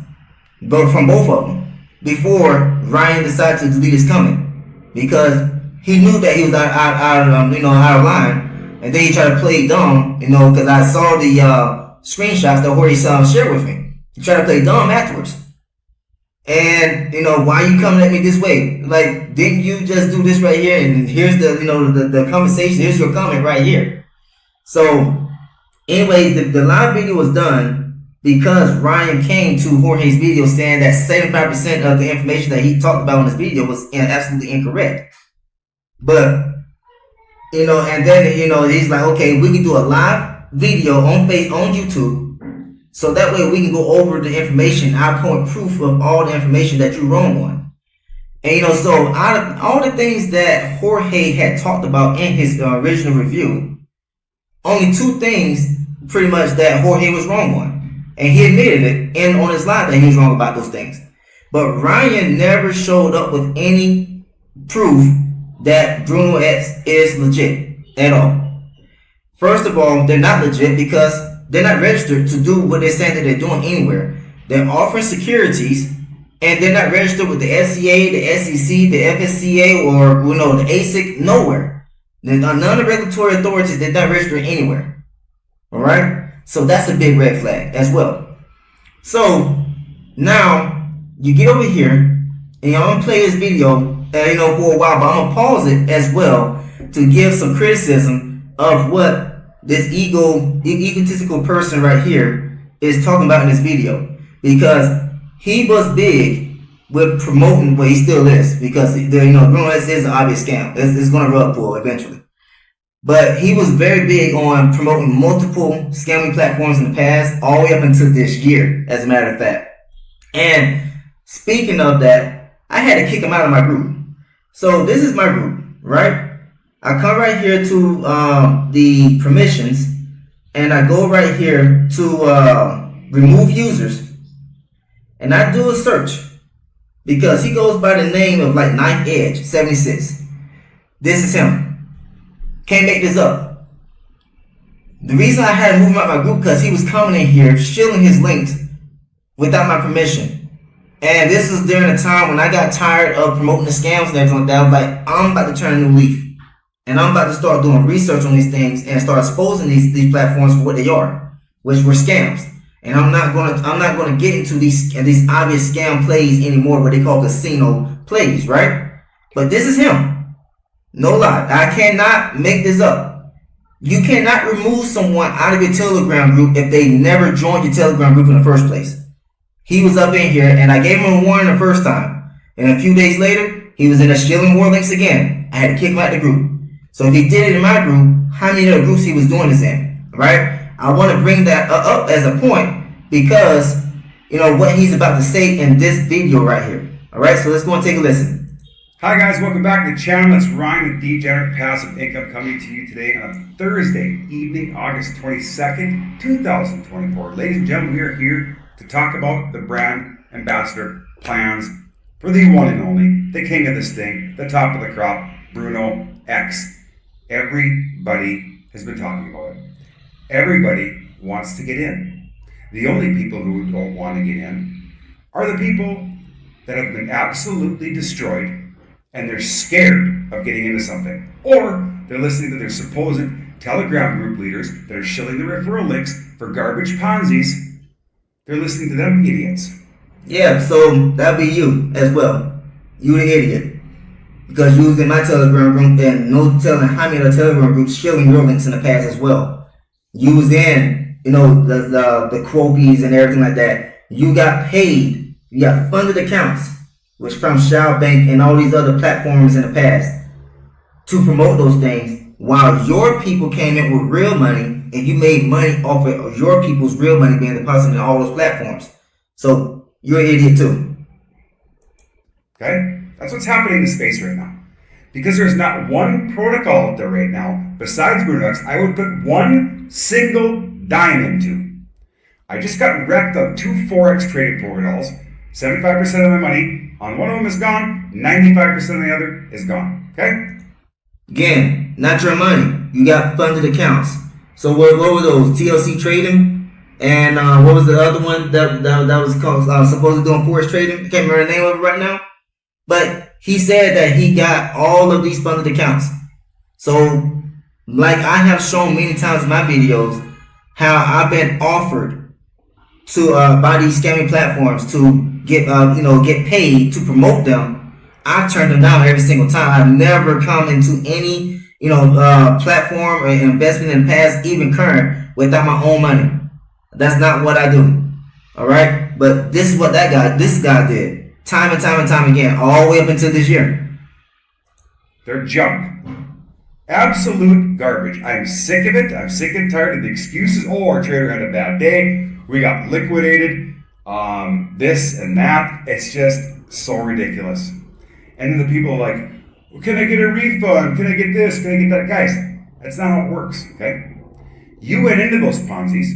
but from both of them, before Ryan decided to delete his comment, because he knew that he was out of line, and then he tried to play dumb, because I saw the screenshots that Jorge shared with me. He tried to play dumb afterwards. And why are you coming at me this way? Like, didn't you just do this right here? And here's the conversation. Here's your comment right here. So anyway, the live video was done because Ryan came to Jorge's video saying that 75% of the information that he talked about in this video was absolutely incorrect. But and then he's like, okay, we can do a live video on YouTube. So that way we can go over the information. I'll point proof of all the information that you're wrong on. And so out of all the things that Jorge had talked about in his original review, only 2 things pretty much that Jorge was wrong on. And he admitted it on his live that he was wrong about those things. But Ryan never showed up with any proof that BrunoEx is legit at all. First of all, they're not legit because they're not registered to do what they're saying that they're doing anywhere. They're offering securities, and they're not registered with the SCA, the SEC, the FSCA, or the ASIC, nowhere. None of the regulatory authorities, they're not registered anywhere. All right? So that's a big red flag as well. So now you get over here, and I'm going to play this video for a while, but I'm going to pause it as well to give some criticism of what this egotistical person right here is talking about in this video, because he was big with promoting, well, he still is, because BrunoEx is an obvious scam. It's going to rug pull eventually. But he was very big on promoting multiple scamming platforms in the past, all the way up until this year, as a matter of fact. And speaking of that, I had to kick him out of my group. So this is my group, right? I come right here to the permissions, and I go right here to remove users, and I do a search because he goes by the name of like Ninth Edge 76. This is him. Can't make this up. The reason I had to move him out of my group because he was coming in here shilling his links without my permission. And this was during a time when I got tired of promoting the scams and everything like that. I was like, I'm about to turn a new leaf. And I'm about to start doing research on these things and start exposing these platforms for what they are, which were scams. And I'm not gonna get into these obvious scam plays anymore, what they call casino plays, right? But this is him. No lie. I cannot make this up. You cannot remove someone out of your Telegram group if they never joined your Telegram group in the first place. He was up in here, and I gave him a warning the first time. And a few days later, he was in a shilling more links again. I had to kick him out of the group. So if he did it in my group, how many other groups he was doing this in, right? I want to bring that up as a point because, what he's about to say in this video right here. All right, so let's go and take a listen.
Hi guys, welcome back to the channel. It's Ryan with Degenerate Passive Income coming to you today on Thursday evening, August 22nd, 2024. Ladies and gentlemen, we are here to talk about the brand ambassador plans for the one and only, the king of this thing, the top of the crop, BrunoEx. Everybody has been talking about it. Everybody wants to get in. The only people who don't want to get in are the people that have been absolutely destroyed and they're scared of getting into something. Or they're listening to their supposed Telegram group leaders that are shilling the referral links for garbage Ponzi's. They're listening to them idiots.
Yeah, so that'll be you as well. You the idiot. Because you was in my Telegram group and no telling how many of the Telegram groups shilling your links in the past as well. You was in, the Quobies and everything like that. You got paid. You got funded accounts, which from Shao Bank and all these other platforms in the past, to promote those things, while your people came in with real money and you made money off of your people's real money being deposited in all those platforms. So you're an idiot too.
Okay? That's what's happening in the space right now. Because there's not one protocol out there right now, besides BrunoEx, I would put one single dime into. I just got wrecked on 2 Forex trading protocols. 75% of my money on one of them is gone, 95% of the other is gone. Okay?
Again, not your money. You got funded accounts. So what were those? TLC trading? And what was the other one that was called supposed to doing Forex trading? I can't remember the name of it right now. But he said that he got all of these funded accounts. So, like I have shown many times in my videos, how I've been offered to by these scamming platforms to get get paid to promote them. I turned them down every single time. I've never come into any platform or investment in the past, even current, without my own money. That's not what I do. All right, but this is what this guy did, time and time again, all the way up until this year.
They're junk. Absolute garbage. I'm sick of it. I'm sick and tired of the excuses. Oh, our trader had a bad day. We got liquidated. This and that. It's just so ridiculous. And then the people are like, well, can I get a refund? Can I get this? Can I get that? Guys, that's not how it works, okay? You went into those Ponzi's,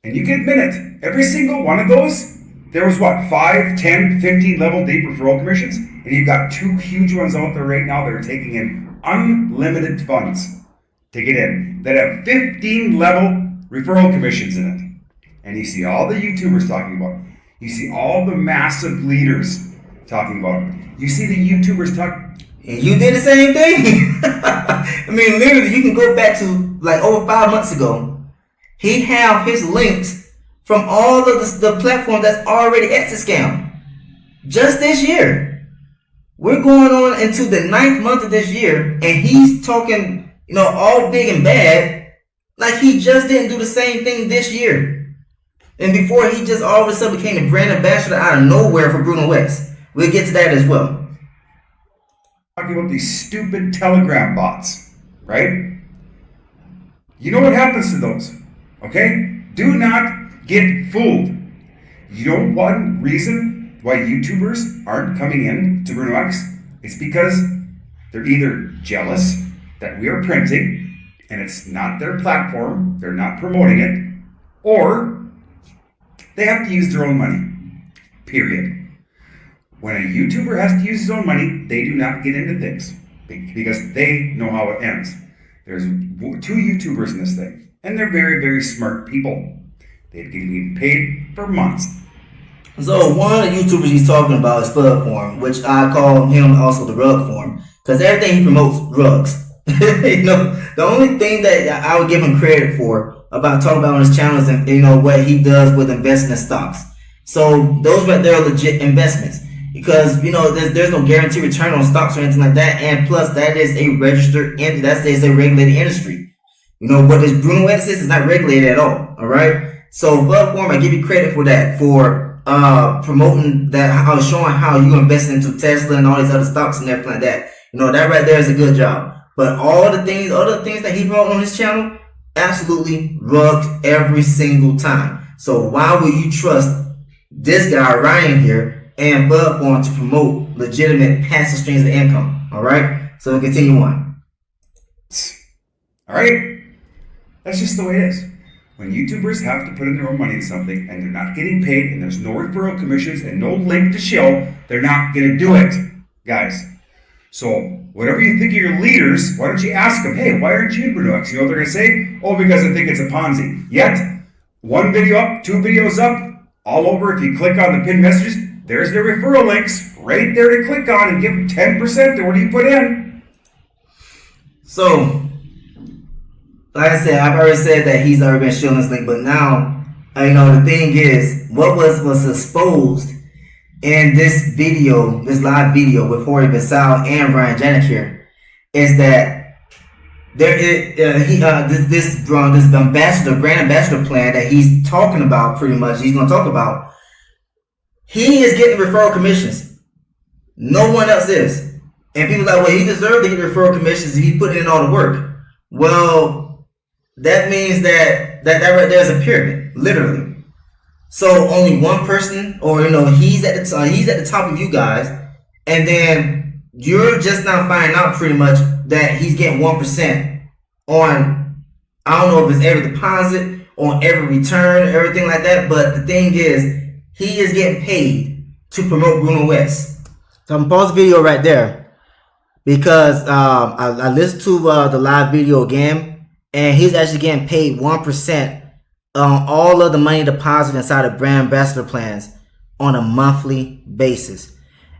and you can admit it. Every single one of those, there was what, 5, 10, 15 level deep referral commissions? And you've got 2 huge ones out there right now that are taking in unlimited funds to get in, that have 15 level referral commissions in it. And you see all the YouTubers talking about it. You see all the massive leaders talking about it. You see the YouTubers talk.
And you did the same thing. I mean, literally, you can go back to like over 5 months ago. He have his links from all of the platforms that's already exit scam. Just this year. We're going on into the 9th month of this year, and he's talking, all big and bad, like he just didn't do the same thing this year. And before, he just all of a sudden became a brand ambassador out of nowhere for BrunoEx. We'll get to that as well.
Talking about these stupid Telegram bots, right? You know what happens to those, okay? Do not get fooled. You know one reason why YouTubers aren't coming in to BrunoEx? It's because they're either jealous that we are printing and it's not their platform, they're not promoting it, or they have to use their own money, period. When a YouTuber has to use his own money, they do not get into things because they know how it ends. There's 2 YouTubers in this thing, and they're very, very smart people. They've been paid for months.
So one of the YouTubers he's talking about is Flood Form, which I call him also the rug form, because everything he promotes rugs. The only thing that I would give him credit for about talking about on his channel is what he does with investing in stocks. So those right there are legit investments. Because there's no guaranteed return on stocks or anything like that, and plus that is a registered and that's a regulated industry. What this BrunoEx is not regulated at all. All right. So platform, I give you credit for that, for promoting that, showing how you invest into Tesla and all these other stocks and everything like that. That right there is a good job. But all the things, other things that he promotes on his channel, absolutely rugged every single time. So why would you trust this guy Ryan here and platform to promote legitimate passive streams of income. All right, so we'll continue on.
All right, that's just the way it is. When YouTubers have to put in their own money into something and they're not getting paid and there's no referral commissions and no link to show, they're not going to do it, guys. So whatever you think of your leaders, why don't you ask them, hey, why aren't you in BrunoEx? You know what they're going to say? Oh, because I think it's a Ponzi. Yet, one video up, 2 videos up, all over. If you click on the pinned messages, there's their referral links right there to click on and give them 10% to what you put in.
So, like I said, I've already said that he's already been showing this link, but now, the thing is, what was exposed in this video, this live video with Jorge Basal and Ryan Janik here, is that there is this ambassador, brand ambassador plan that he's talking about. Pretty much, he's going to talk about. He is getting referral commissions. No one else is, and people are like, well, he deserved to get referral commissions if he put in all the work. Well, that means that right there is a pyramid, literally. So only one person, or he's at the top of you guys, and then you're just now finding out pretty much that he's getting 1% on, I don't know if it's every deposit, on every return, everything like that. But the thing is, he is getting paid to promote BrunoEx. So I'm gonna pause the video right there because I listened to the live video again. And he's actually getting paid 1% on all of the money deposited inside of brand ambassador plans on a monthly basis.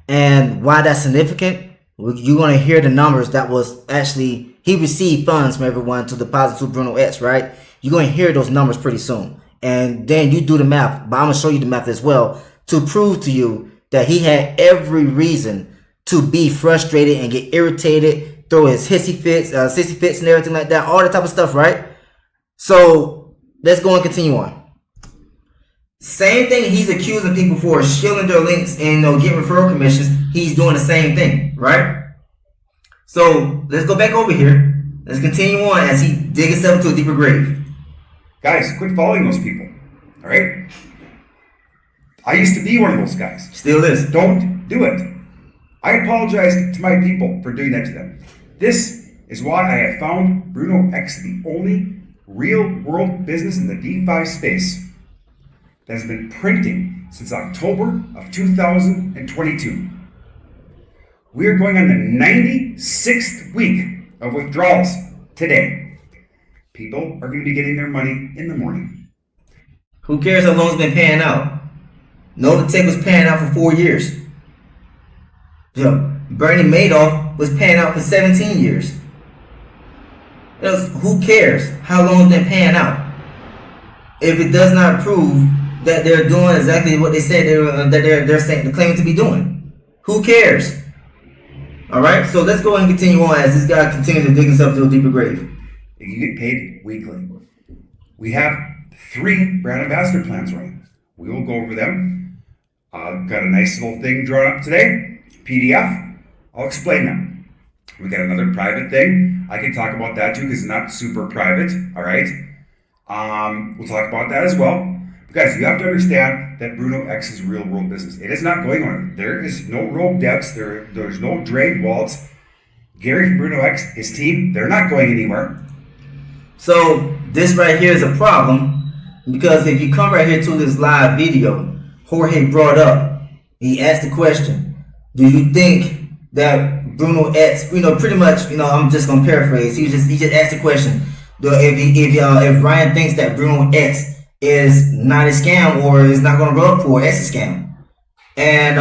And why that's significant, you're going to hear the numbers that was actually, he received funds from everyone to deposit to BrunoEx, right? You're going to hear those numbers pretty soon. And then you do the math, but I'm going to show you the math as well to prove to you that he had every reason to be frustrated and get irritated, throw his hissy fits and everything like that, all that type of stuff, right? So let's go and continue on. Same thing he's accusing people for, shielding their links and getting referral commissions. He's doing the same thing, right? So let's go back over here. Let's continue on as he digs himself into a deeper grave.
Guys, quit following those people. All right? I used to be one of those guys.
Still is.
Don't do it. I apologize to my people for doing that to them. This is why I have found BrunoEx the only real-world business in the DeFi space that has been printing since October of 2022. We are going on the 96th week of withdrawals today. People are going to be getting their money in the morning.
Who cares how long it's been paying out? No, the tech was paying out for 4 years. Bernie Madoff was paying out for 17 years. Who cares how long it's been paying out if it does not prove that they're doing exactly what they said they're claiming to be doing? Who cares? All right, so let's go and continue on as this guy continues to dig himself to a deeper grave.
You get paid weekly. We have 3 brand ambassador plans running. We will go over them. Got a nice little thing drawn up today, PDF. I'll explain them. We got another private thing. I can talk about that too because it's not super private. All right. We'll talk about that as well. But guys, you have to understand that BrunoEx is real world business. It is not going on. There is no rogue devs. There's no drained wallets. Gary from BrunoEx, his team, they're not going anywhere.
So this right here is a problem because if you come right here to this live video, Jorge brought up, he asked the question, do you think that BrunoEx, pretty much, I'm just gonna paraphrase. He just asked the question: if Ryan thinks that BrunoEx is not a scam or is not gonna rub for it's a scam, and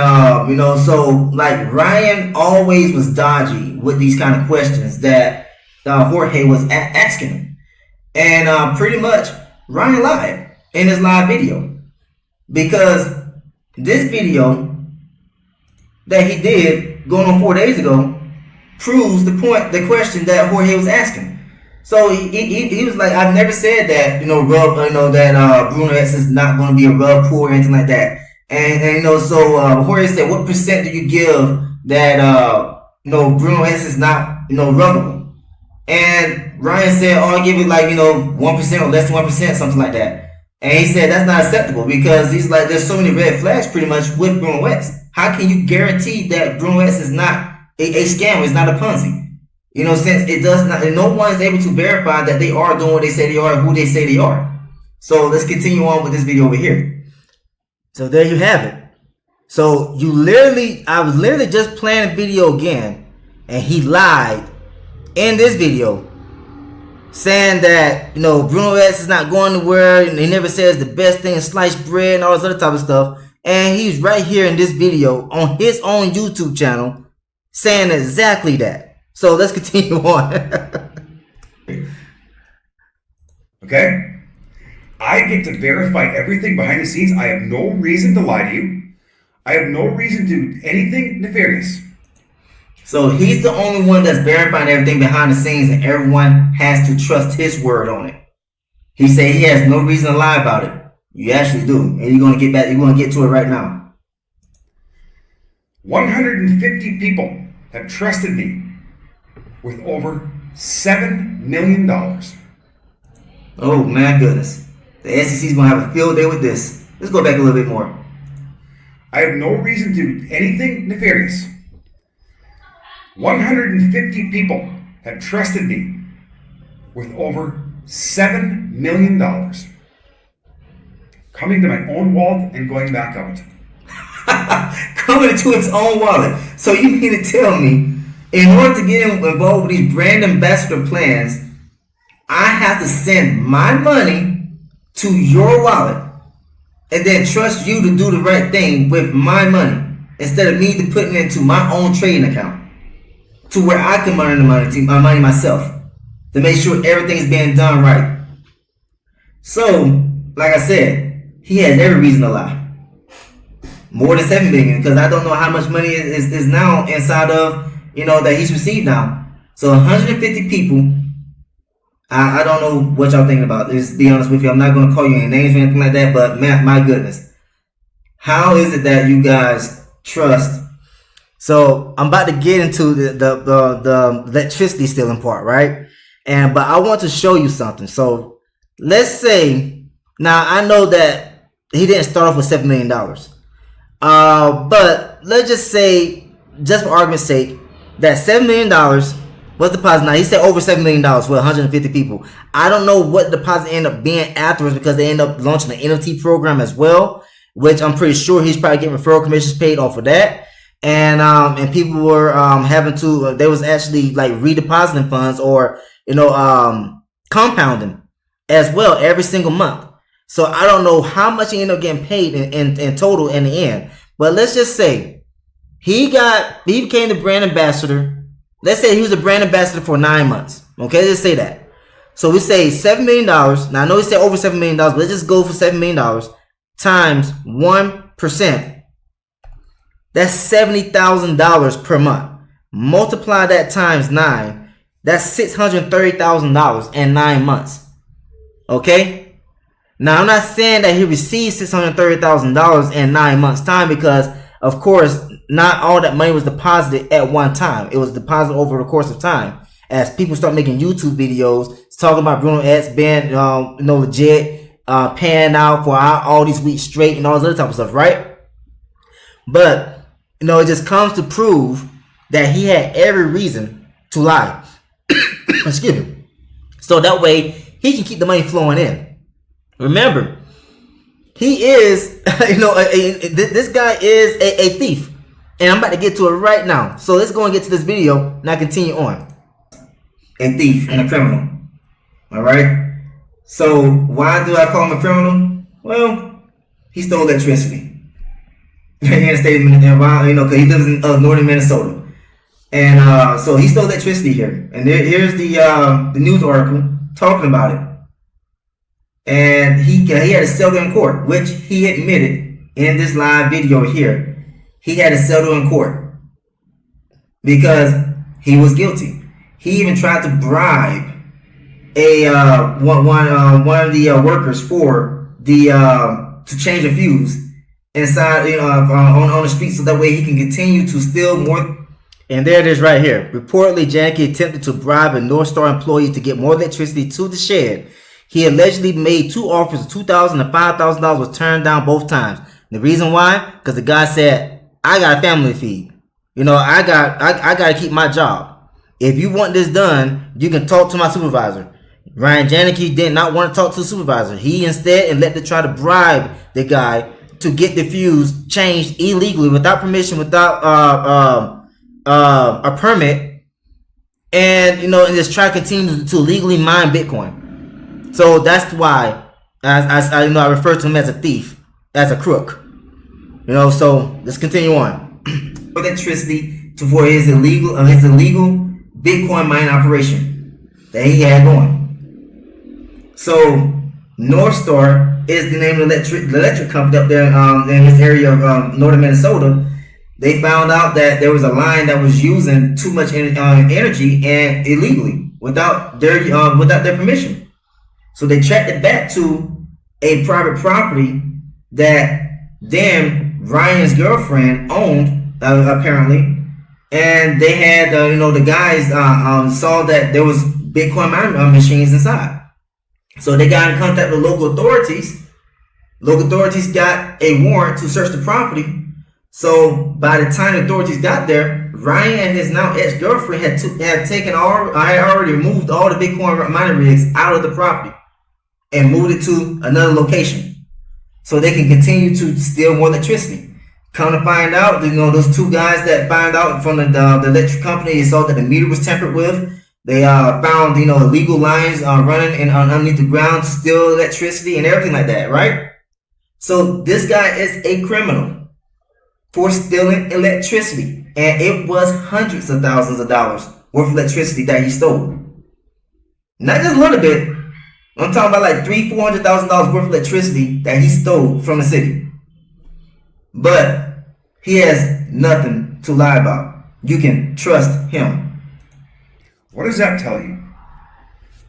so like Ryan always was dodgy with these kind of questions that Jorge was asking him, and pretty much Ryan lied in his live video because this video that he did going on 4 days ago proves the question that Jorge was asking. So he was like, I've never said that BrunoEx is not going to be a rug pool or anything like that. And so Jorge said, what percent do you give that BrunoEx is not ruggable? And Ryan said, oh, I'll give it like 1% or less than 1%, something like that. And he said that's not acceptable because he's like, there's so many red flags pretty much with BrunoEx. how can you guarantee that BrunoEx is not a scam? It's not a Ponzi. You know, since it does not, and no one is able to verify that they are doing what they say they are and who they say they are. So let's continue on with this video over here. So there you have it. So I was literally just playing a video again, and he lied in this video, saying that, you know, BrunoEx is not going nowhere, and he never says the best thing is sliced bread and all this other type of stuff. And he's right here in this video on his own YouTube channel saying exactly that. So let's continue on.
Okay? I get to verify everything behind the scenes. I have no reason to lie to you. I have no reason to do anything nefarious.
So he's the only one that's verifying everything behind the scenes, and everyone has to trust his word on it. He said he has no reason to lie about it. You actually do, and you're gonna get back. You're gonna get to it right now.
150 people have trusted me with over $7 million.
Oh my goodness, the SEC's gonna have a field day with this. Let's go back a little bit more.
I have no reason to do anything nefarious. 150 people have trusted me with over $7 million. Coming to my own wallet and going back out.
Coming into its own wallet. So you mean to tell me, in order to get involved with these brand ambassador plans, I have to send my money to your wallet and then trust you to do the right thing with my money instead of me to put it into my own trading account to where I can earn my money myself to make sure everything is being done right. So, like I said, he has every reason to lie. More than 7 million, because I don't know how much money is now inside of, you know, that he's received now. So 150 people. I don't know what y'all thinking about. Just be honest with you. I'm not going to call you any names or anything like that, but man, my goodness. How is it that you guys trust? So I'm about to get into the electricity stealing part, right? But I want to show you something. So let's say, now I know that he didn't start off with $7 million. But let's just say, just for argument's sake, that $7 million was deposited. Now he said over $7 million for 150 people. I don't know what the deposit ended up being afterwards, because they ended up launching an NFT program as well, which I'm pretty sure he's probably getting referral commissions paid off of that. And people were having to, they was actually like redepositing funds, or, you know, compounding as well every single month. So I don't know how much he ended up getting paid in total in the end. But let's just say he became the brand ambassador. Let's say he was a brand ambassador for 9 months. Okay, let's say that. So we say $7 million. Now I know he said over $7 million, but let's just go for $7 million times 1%. That's $70,000 per month. Multiply that times 9. That's $630,000 in 9 months. Okay. Now I'm not saying that he received $630,000 in 9 months time, because of course not all that money was deposited at one time. It was deposited over the course of time as people start making YouTube videos talking about BrunoEx being you know, legit, paying out for all these weeks straight and all this other type of stuff, right? But you know, it just comes to prove that he had every reason to lie. Excuse me. So that way he can keep the money flowing in. Remember, he is, you know, this guy is a thief. And I'm about to get to it right now. So let's go and get to this video and I continue on. A thief and a criminal. Alright? So why do I call him a criminal? Well, he stole electricity. In the state of Minnesota, you know, because he lives in northern Minnesota. And so he stole electricity here. And here's the news article talking about it. And he had to settle in court, which he admitted in this live video here. He had to settle in court because he was guilty. He even tried to bribe one of the workers for the to change a fuse inside, you know, on the street, so that way he can continue to steal more. And there it is right here. Reportedly, Janky attempted to bribe a North Star employee to get more electricity to the shed. He allegedly made 2 offers of $2,000 and $5,000, was turned down both times. The reason why? Because the guy said, I got a family to feed. You know, I got to keep my job. If you want this done, you can talk to my supervisor. Ryan Janicki did not want to talk to the supervisor. He instead elected to try to bribe the guy to get the fuse changed illegally, without permission, without a permit, and you know, and just try to continue to legally mine Bitcoin. So that's why I refer to him as a thief, as a crook. You know, so let's continue on. Electricity for his illegal Bitcoin mining operation that he had going. So North Star is the name of the electric company up there in this area of northern Minnesota. They found out that there was a line that was using too much energy and illegally without their permission. So they tracked it back to a private property that then Ryan's girlfriend owned, apparently, and they had the guys saw that there was Bitcoin mining machines inside. So they got in contact with local authorities. Local authorities got a warrant to search the property. So by the time the authorities got there, Ryan and his now ex-girlfriend had already moved all the Bitcoin mining rigs out of the property and moved it to another location, so they can continue to steal more electricity. Come to find out, those two guys that found out from the electric company, they saw that the meter was tampered with. They found illegal lines running underneath the ground to steal electricity and everything like that, right? So this guy is a criminal for stealing electricity, and it was hundreds of thousands of dollars worth of electricity that he stole. Not just a little bit. I'm talking about like $300,000-$400,000 worth of electricity that he stole from the city. But he has nothing to lie about. You can trust him.
What does that tell you?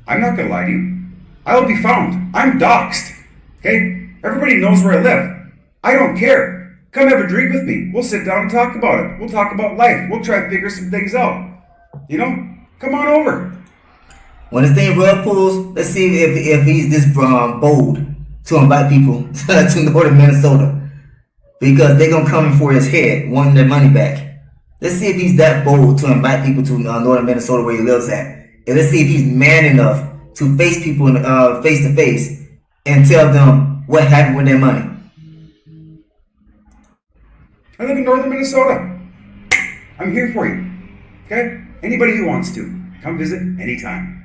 I'm not going to lie to you. I will be found. I'm doxxed. Okay? Everybody knows where I live. I don't care. Come have a drink with me. We'll sit down and talk about it. We'll talk about life. We'll try to figure some things out. Come on over.
When this thing rug pulls, let's see if he's this bold to invite people to northern Minnesota, because they're going to come in for his head, wanting their money back. Let's see if he's that bold to invite people to northern Minnesota where he lives at. And let's see if he's man enough to face people face to face and tell them what happened with their money.
I live in northern Minnesota. I'm here for you. Okay? Anybody who wants to, come visit anytime.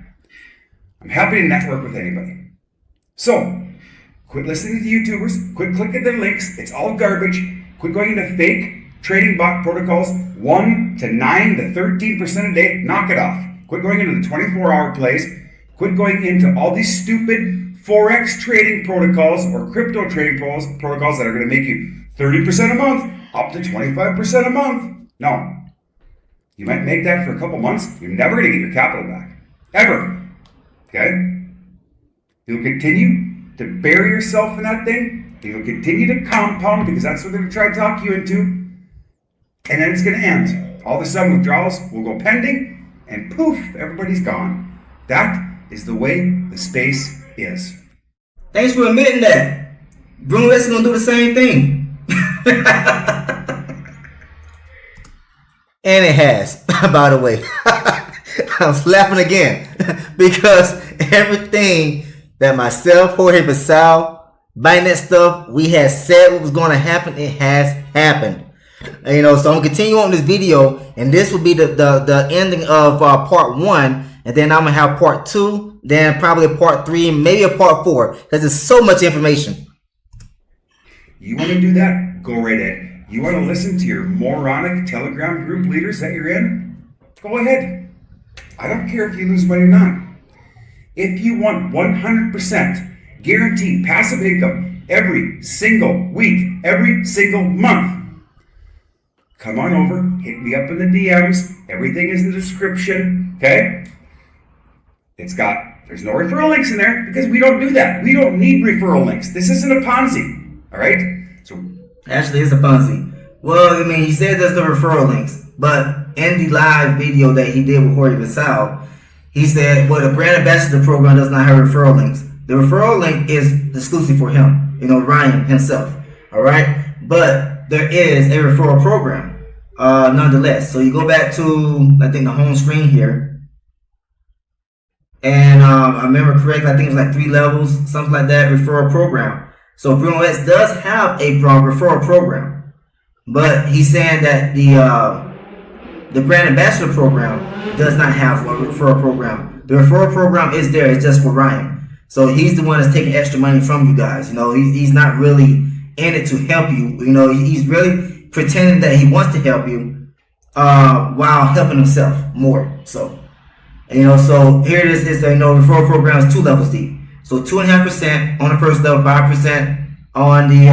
I'm happy to network with anybody. So, quit listening to the YouTubers. Quit clicking their links. It's all garbage. Quit going into fake trading bot protocols, 1 to 9 to 13% a day. Knock it off. Quit going into the 24-hour plays. Quit going into all these stupid Forex trading protocols or crypto trading protocols that are going to make you 30% a month, up to 25% a month. No. You might make that for a couple months. You're never going to get your capital back. Ever. Okay? You'll continue to bury yourself in that thing. You'll continue to compound, because that's what they're going to try to talk you into. And then it's going to end. All of a sudden, withdrawals will go pending, and poof, everybody's gone. That is the way the space is.
Thanks for admitting that. BrunoEx is going to do the same thing. And it has, by the way. I'm slapping again because everything that myself, Jorge Basal, Binance stuff, we had said what was going to happen, it has happened. And, so I'm going to continue on this video, and this will be the ending of part 1, and then I'm going to have part 2, then probably a part 3, maybe a part 4, because there's so much information.
You want to do that? Go right ahead. You want to listen to your moronic Telegram group leaders that you're in? Go ahead. I don't care if you lose money or not. If you want 100% guaranteed passive income every single week, every single month, come on over, hit me up in the DMs. Everything is in the description, okay? There's no referral links in there, because we don't do that. We don't need referral links. This isn't a Ponzi, all right? So
actually, it's a Ponzi. Well, he said there's no referral links, but in the live video that he did with Jorge Basal, he said, well, the brand ambassador program does not have referral links. The referral link is exclusive for him, Ryan himself, all right? But there is a referral program, nonetheless. So you go back to, I think, the home screen here, and I remember correctly, I think it was like 3 levels, something like that, referral program. So BrunoEx does have a referral program, but he's saying that the brand ambassador program does not have a referral program. The referral program is there, it's just for Ryan. So he's the one that's taking extra money from you guys. You know, he's not really in it to help you. You know, he's really pretending that he wants to help you while helping himself more. So, you know, so here it is. This, you know, referral program is 2 levels deep. So 2.5% on the first level, 5% on the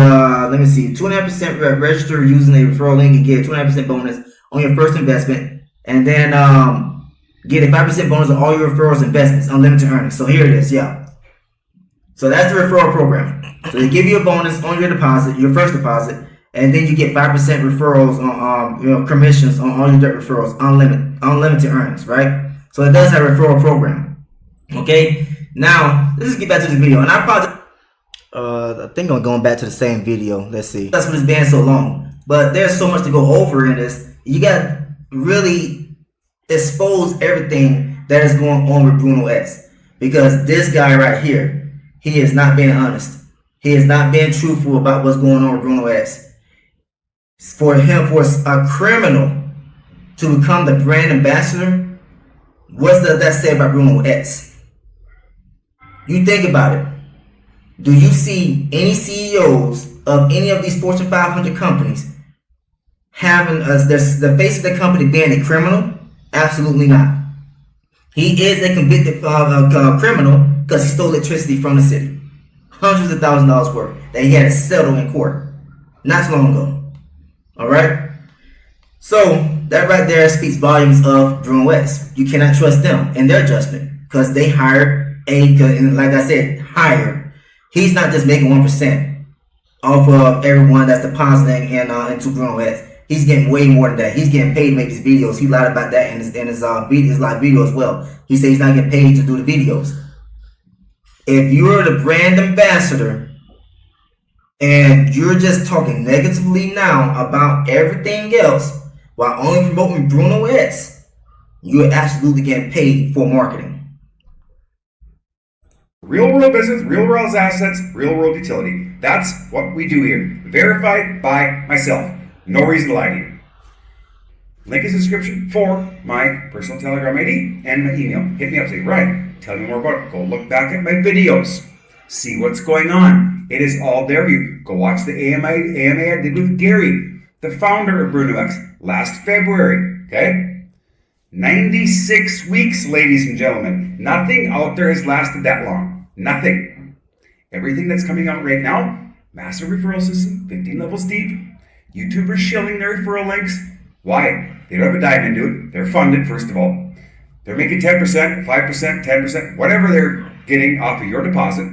let me see, 2.5% register using a referral link and get a 2.5% bonus on your first investment, and then get a 5% bonus on all your referrals investments, unlimited earnings. So here it is, yeah. So that's the referral program. So they give you a bonus on your deposit, your first deposit, and then you get 5% referrals on you know, commissions on all your direct referrals, unlimited earnings, right? So it does have a referral program. Okay. Now let's get back to the video, and I apologize. I think I'm going back to the same video. Let's see. That's what it's been so long, but there's so much to go over in this. You got to really expose everything that is going on with BrunoEx, because this guy right here, he is not being honest. He is not being truthful about what's going on with BrunoEx. For a criminal to become the brand ambassador, what does that say about BrunoEx? You think about it. Do you see any CEOs of any of these Fortune 500 companies having the face of the company being a criminal? Absolutely not. He is a convicted criminal because he stole electricity from the city. Hundreds of thousands of dollars worth that he had to settle in court not so long ago. Alright? So that right there speaks volumes of BrunoEx. You cannot trust them in their judgment because they hired like I said, hired. He's not just making 1% off of everyone that's depositing into BrunoEx. He's getting way more than that. He's getting paid to make these videos. He lied about that in his live video as well. He said he's not getting paid to do the videos. If you're the brand ambassador and you're just talking negatively now about everything else while only promoting BrunoEx, you're absolutely getting paid for marketing.
Real world business, real world assets, real world utility. That's what we do here. Verified by myself. No reason to lie to you. Link is in the description for my personal Telegram ID and my email. Hit me up, say, Ryan, tell me more about it. Go look back at my videos. See what's going on. It is all there for you. Go watch the AMA I did with Gary, the founder of BrunoEx, last February. Okay? 96 weeks, ladies and gentlemen. Nothing out there has lasted that long. Nothing. Everything that's coming out right now, massive referral system, 15 levels deep, YouTubers shilling their referral links. Why? They don't have a dime into it. They're funded, first of all. They're making 10%, 5%, 10%, whatever they're getting off of your deposit.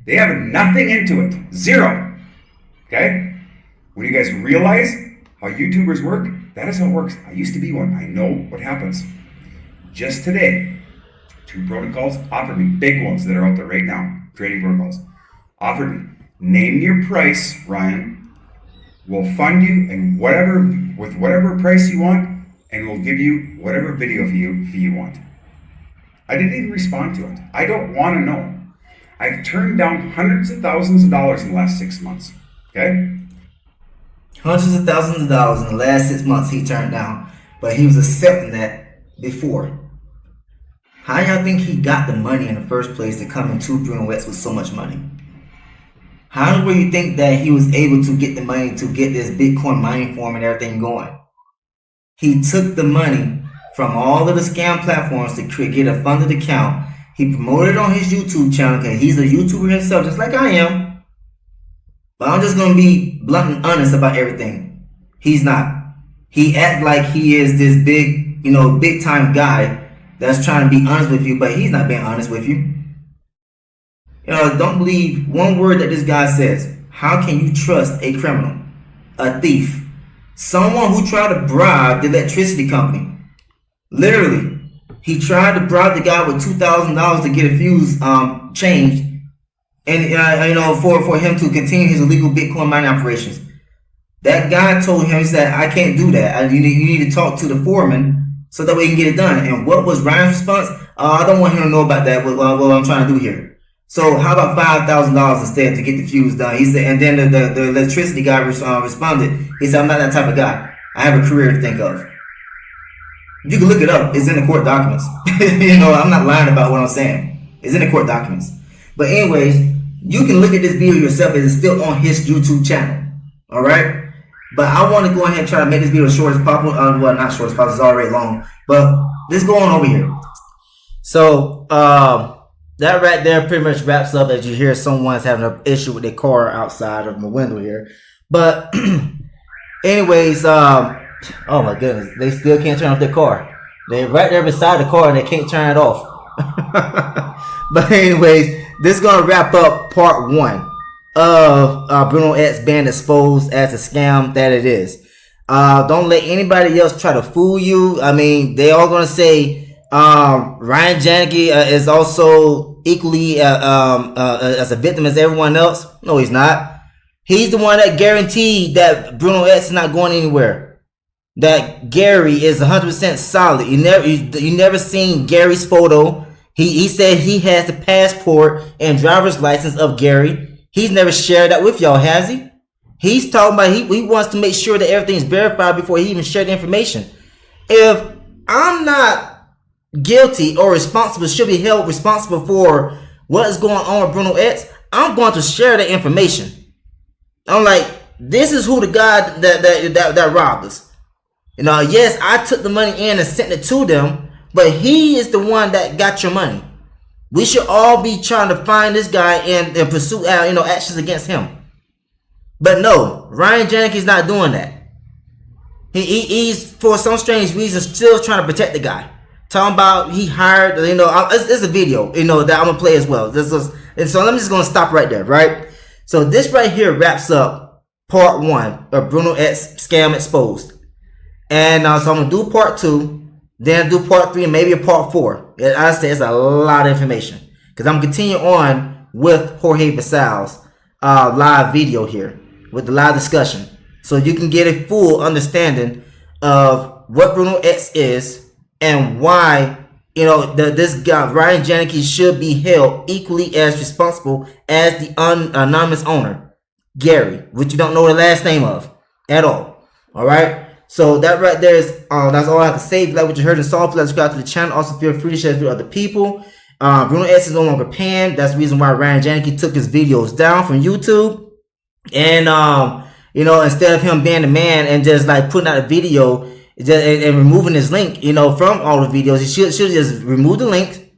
They have nothing into it. Zero. Okay? When you guys realize how YouTubers work, that is how it works. I used to be one. I know what happens. Just today, 2 protocols offered me, big ones that are out there right now, trading protocols, offered me, name your price, Ryan. We'll fund you and with whatever price you want, and we'll give you whatever video fee you want. I didn't even respond to it. I don't want to know. I've turned down hundreds of thousands of dollars in the last 6 months. Okay?
Hundreds of thousands of dollars in the last 6 months he turned down, but he was accepting that before. How y'all think he got the money in the first place to come into BrunoEx with so much money? How do you think that he was able to get the money to get this Bitcoin mining farm and everything going? He took the money from all of the scam platforms to get a funded account. He promoted it on his YouTube channel because he's a YouTuber himself, just like I am. But I'm just going to be blunt and honest about everything. He's not. He acts like he is this big, big time guy that's trying to be honest with you, but he's not being honest with you. Don't believe one word that this guy says. How can you trust a criminal, a thief, someone who tried to bribe the electricity company? Literally, he tried to bribe the guy with $2,000 to get a fuse changed, and for him to continue his illegal Bitcoin mining operations. That guy told him, he said, I can't do that. You need to talk to the foreman so that we can get it done. And what was Ryan's response? I don't want him to know about that, what I'm trying to do here. So how about $5,000 instead to get the fuse done? He said, and then the electricity guy responded. He said, I'm not that type of guy. I have a career to think of. You can look it up. It's in the court documents. You know, I'm not lying about what I'm saying. It's in the court documents. But anyways, you can look at this video yourself. It's still on his YouTube channel. All right. But I want to go ahead and try to make this video as short as possible. Well, not short as possible. It's already long. But let's go on over here. So that right there pretty much wraps up. As you hear, someone's having an issue with their car outside of my window here. But anyways, oh my goodness, they still can't turn off their car. They're right there beside the car and they can't turn it off. But anyways, this is gonna wrap up part 1 of BrunoEx being exposed as a scam that it is. Don't let anybody else try to fool you. I mean, they all gonna say Ryan Janicki is also equally as a victim as everyone else. No, he's not. He's the one that guaranteed that BrunoEx is not going anywhere. That Gary is 100% solid. You never seen Gary's photo. He said he has the passport and driver's license of Gary. He's never shared that with y'all, has he? He's talking about he wants to make sure that everything's verified before he even shared the information. If I'm not guilty or responsible, should be held responsible for what is going on with BrunoEx, I'm going to share the information. I'm like, this is who the guy that robbed us. You know, yes, I took the money in and sent it to them, but he is the one that got your money. We should all be trying to find this guy and pursue actions against him. But no, Ryan Janicki is not doing that. He's for some strange reason still trying to protect the guy. Talking about he hired, it's a video, that I'm gonna play as well. And so I'm just gonna stop right there, right? So this right here wraps up part 1 of BrunoEx scam exposed. And so I'm gonna do part 2. Then do part 3 and maybe a part 4. As I said, it's a lot of information. Because I'm continuing on with Jorge Vasal's live video here. With the live discussion. So you can get a full understanding of what BrunoEx is. And why, this guy, Ryan Janicki, should be held equally as responsible as the anonymous owner, Gary. Which you don't know the last name of. At all. Alright? So that right there is that's all I have to say. If you like what you heard and saw, please subscribe to the channel. Also feel free to share this video with other people. BrunoEx is no longer PAMM. That's the reason why Ryan Janicki took his videos down from YouTube. And instead of him being the man and just like putting out a video and removing his link, from all the videos, he should just remove the link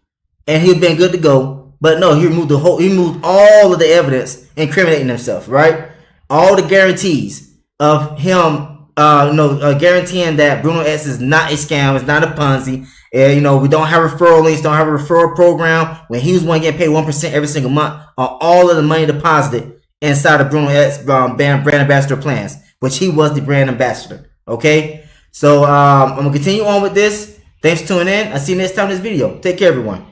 and he'd been good to go. But no, he removed all of the evidence incriminating himself, right? All the guarantees of him guaranteeing that BrunoEx is not a scam, it's not a Ponzi. We don't have referral links, don't have a referral program. When he was one getting paid 1% every single month on all of the money deposited inside of BrunoEx brand ambassador plans, which he was the brand ambassador. Okay, so I'm gonna continue on with this. Thanks for tuning in. I'll see you next time in this video. Take care, everyone.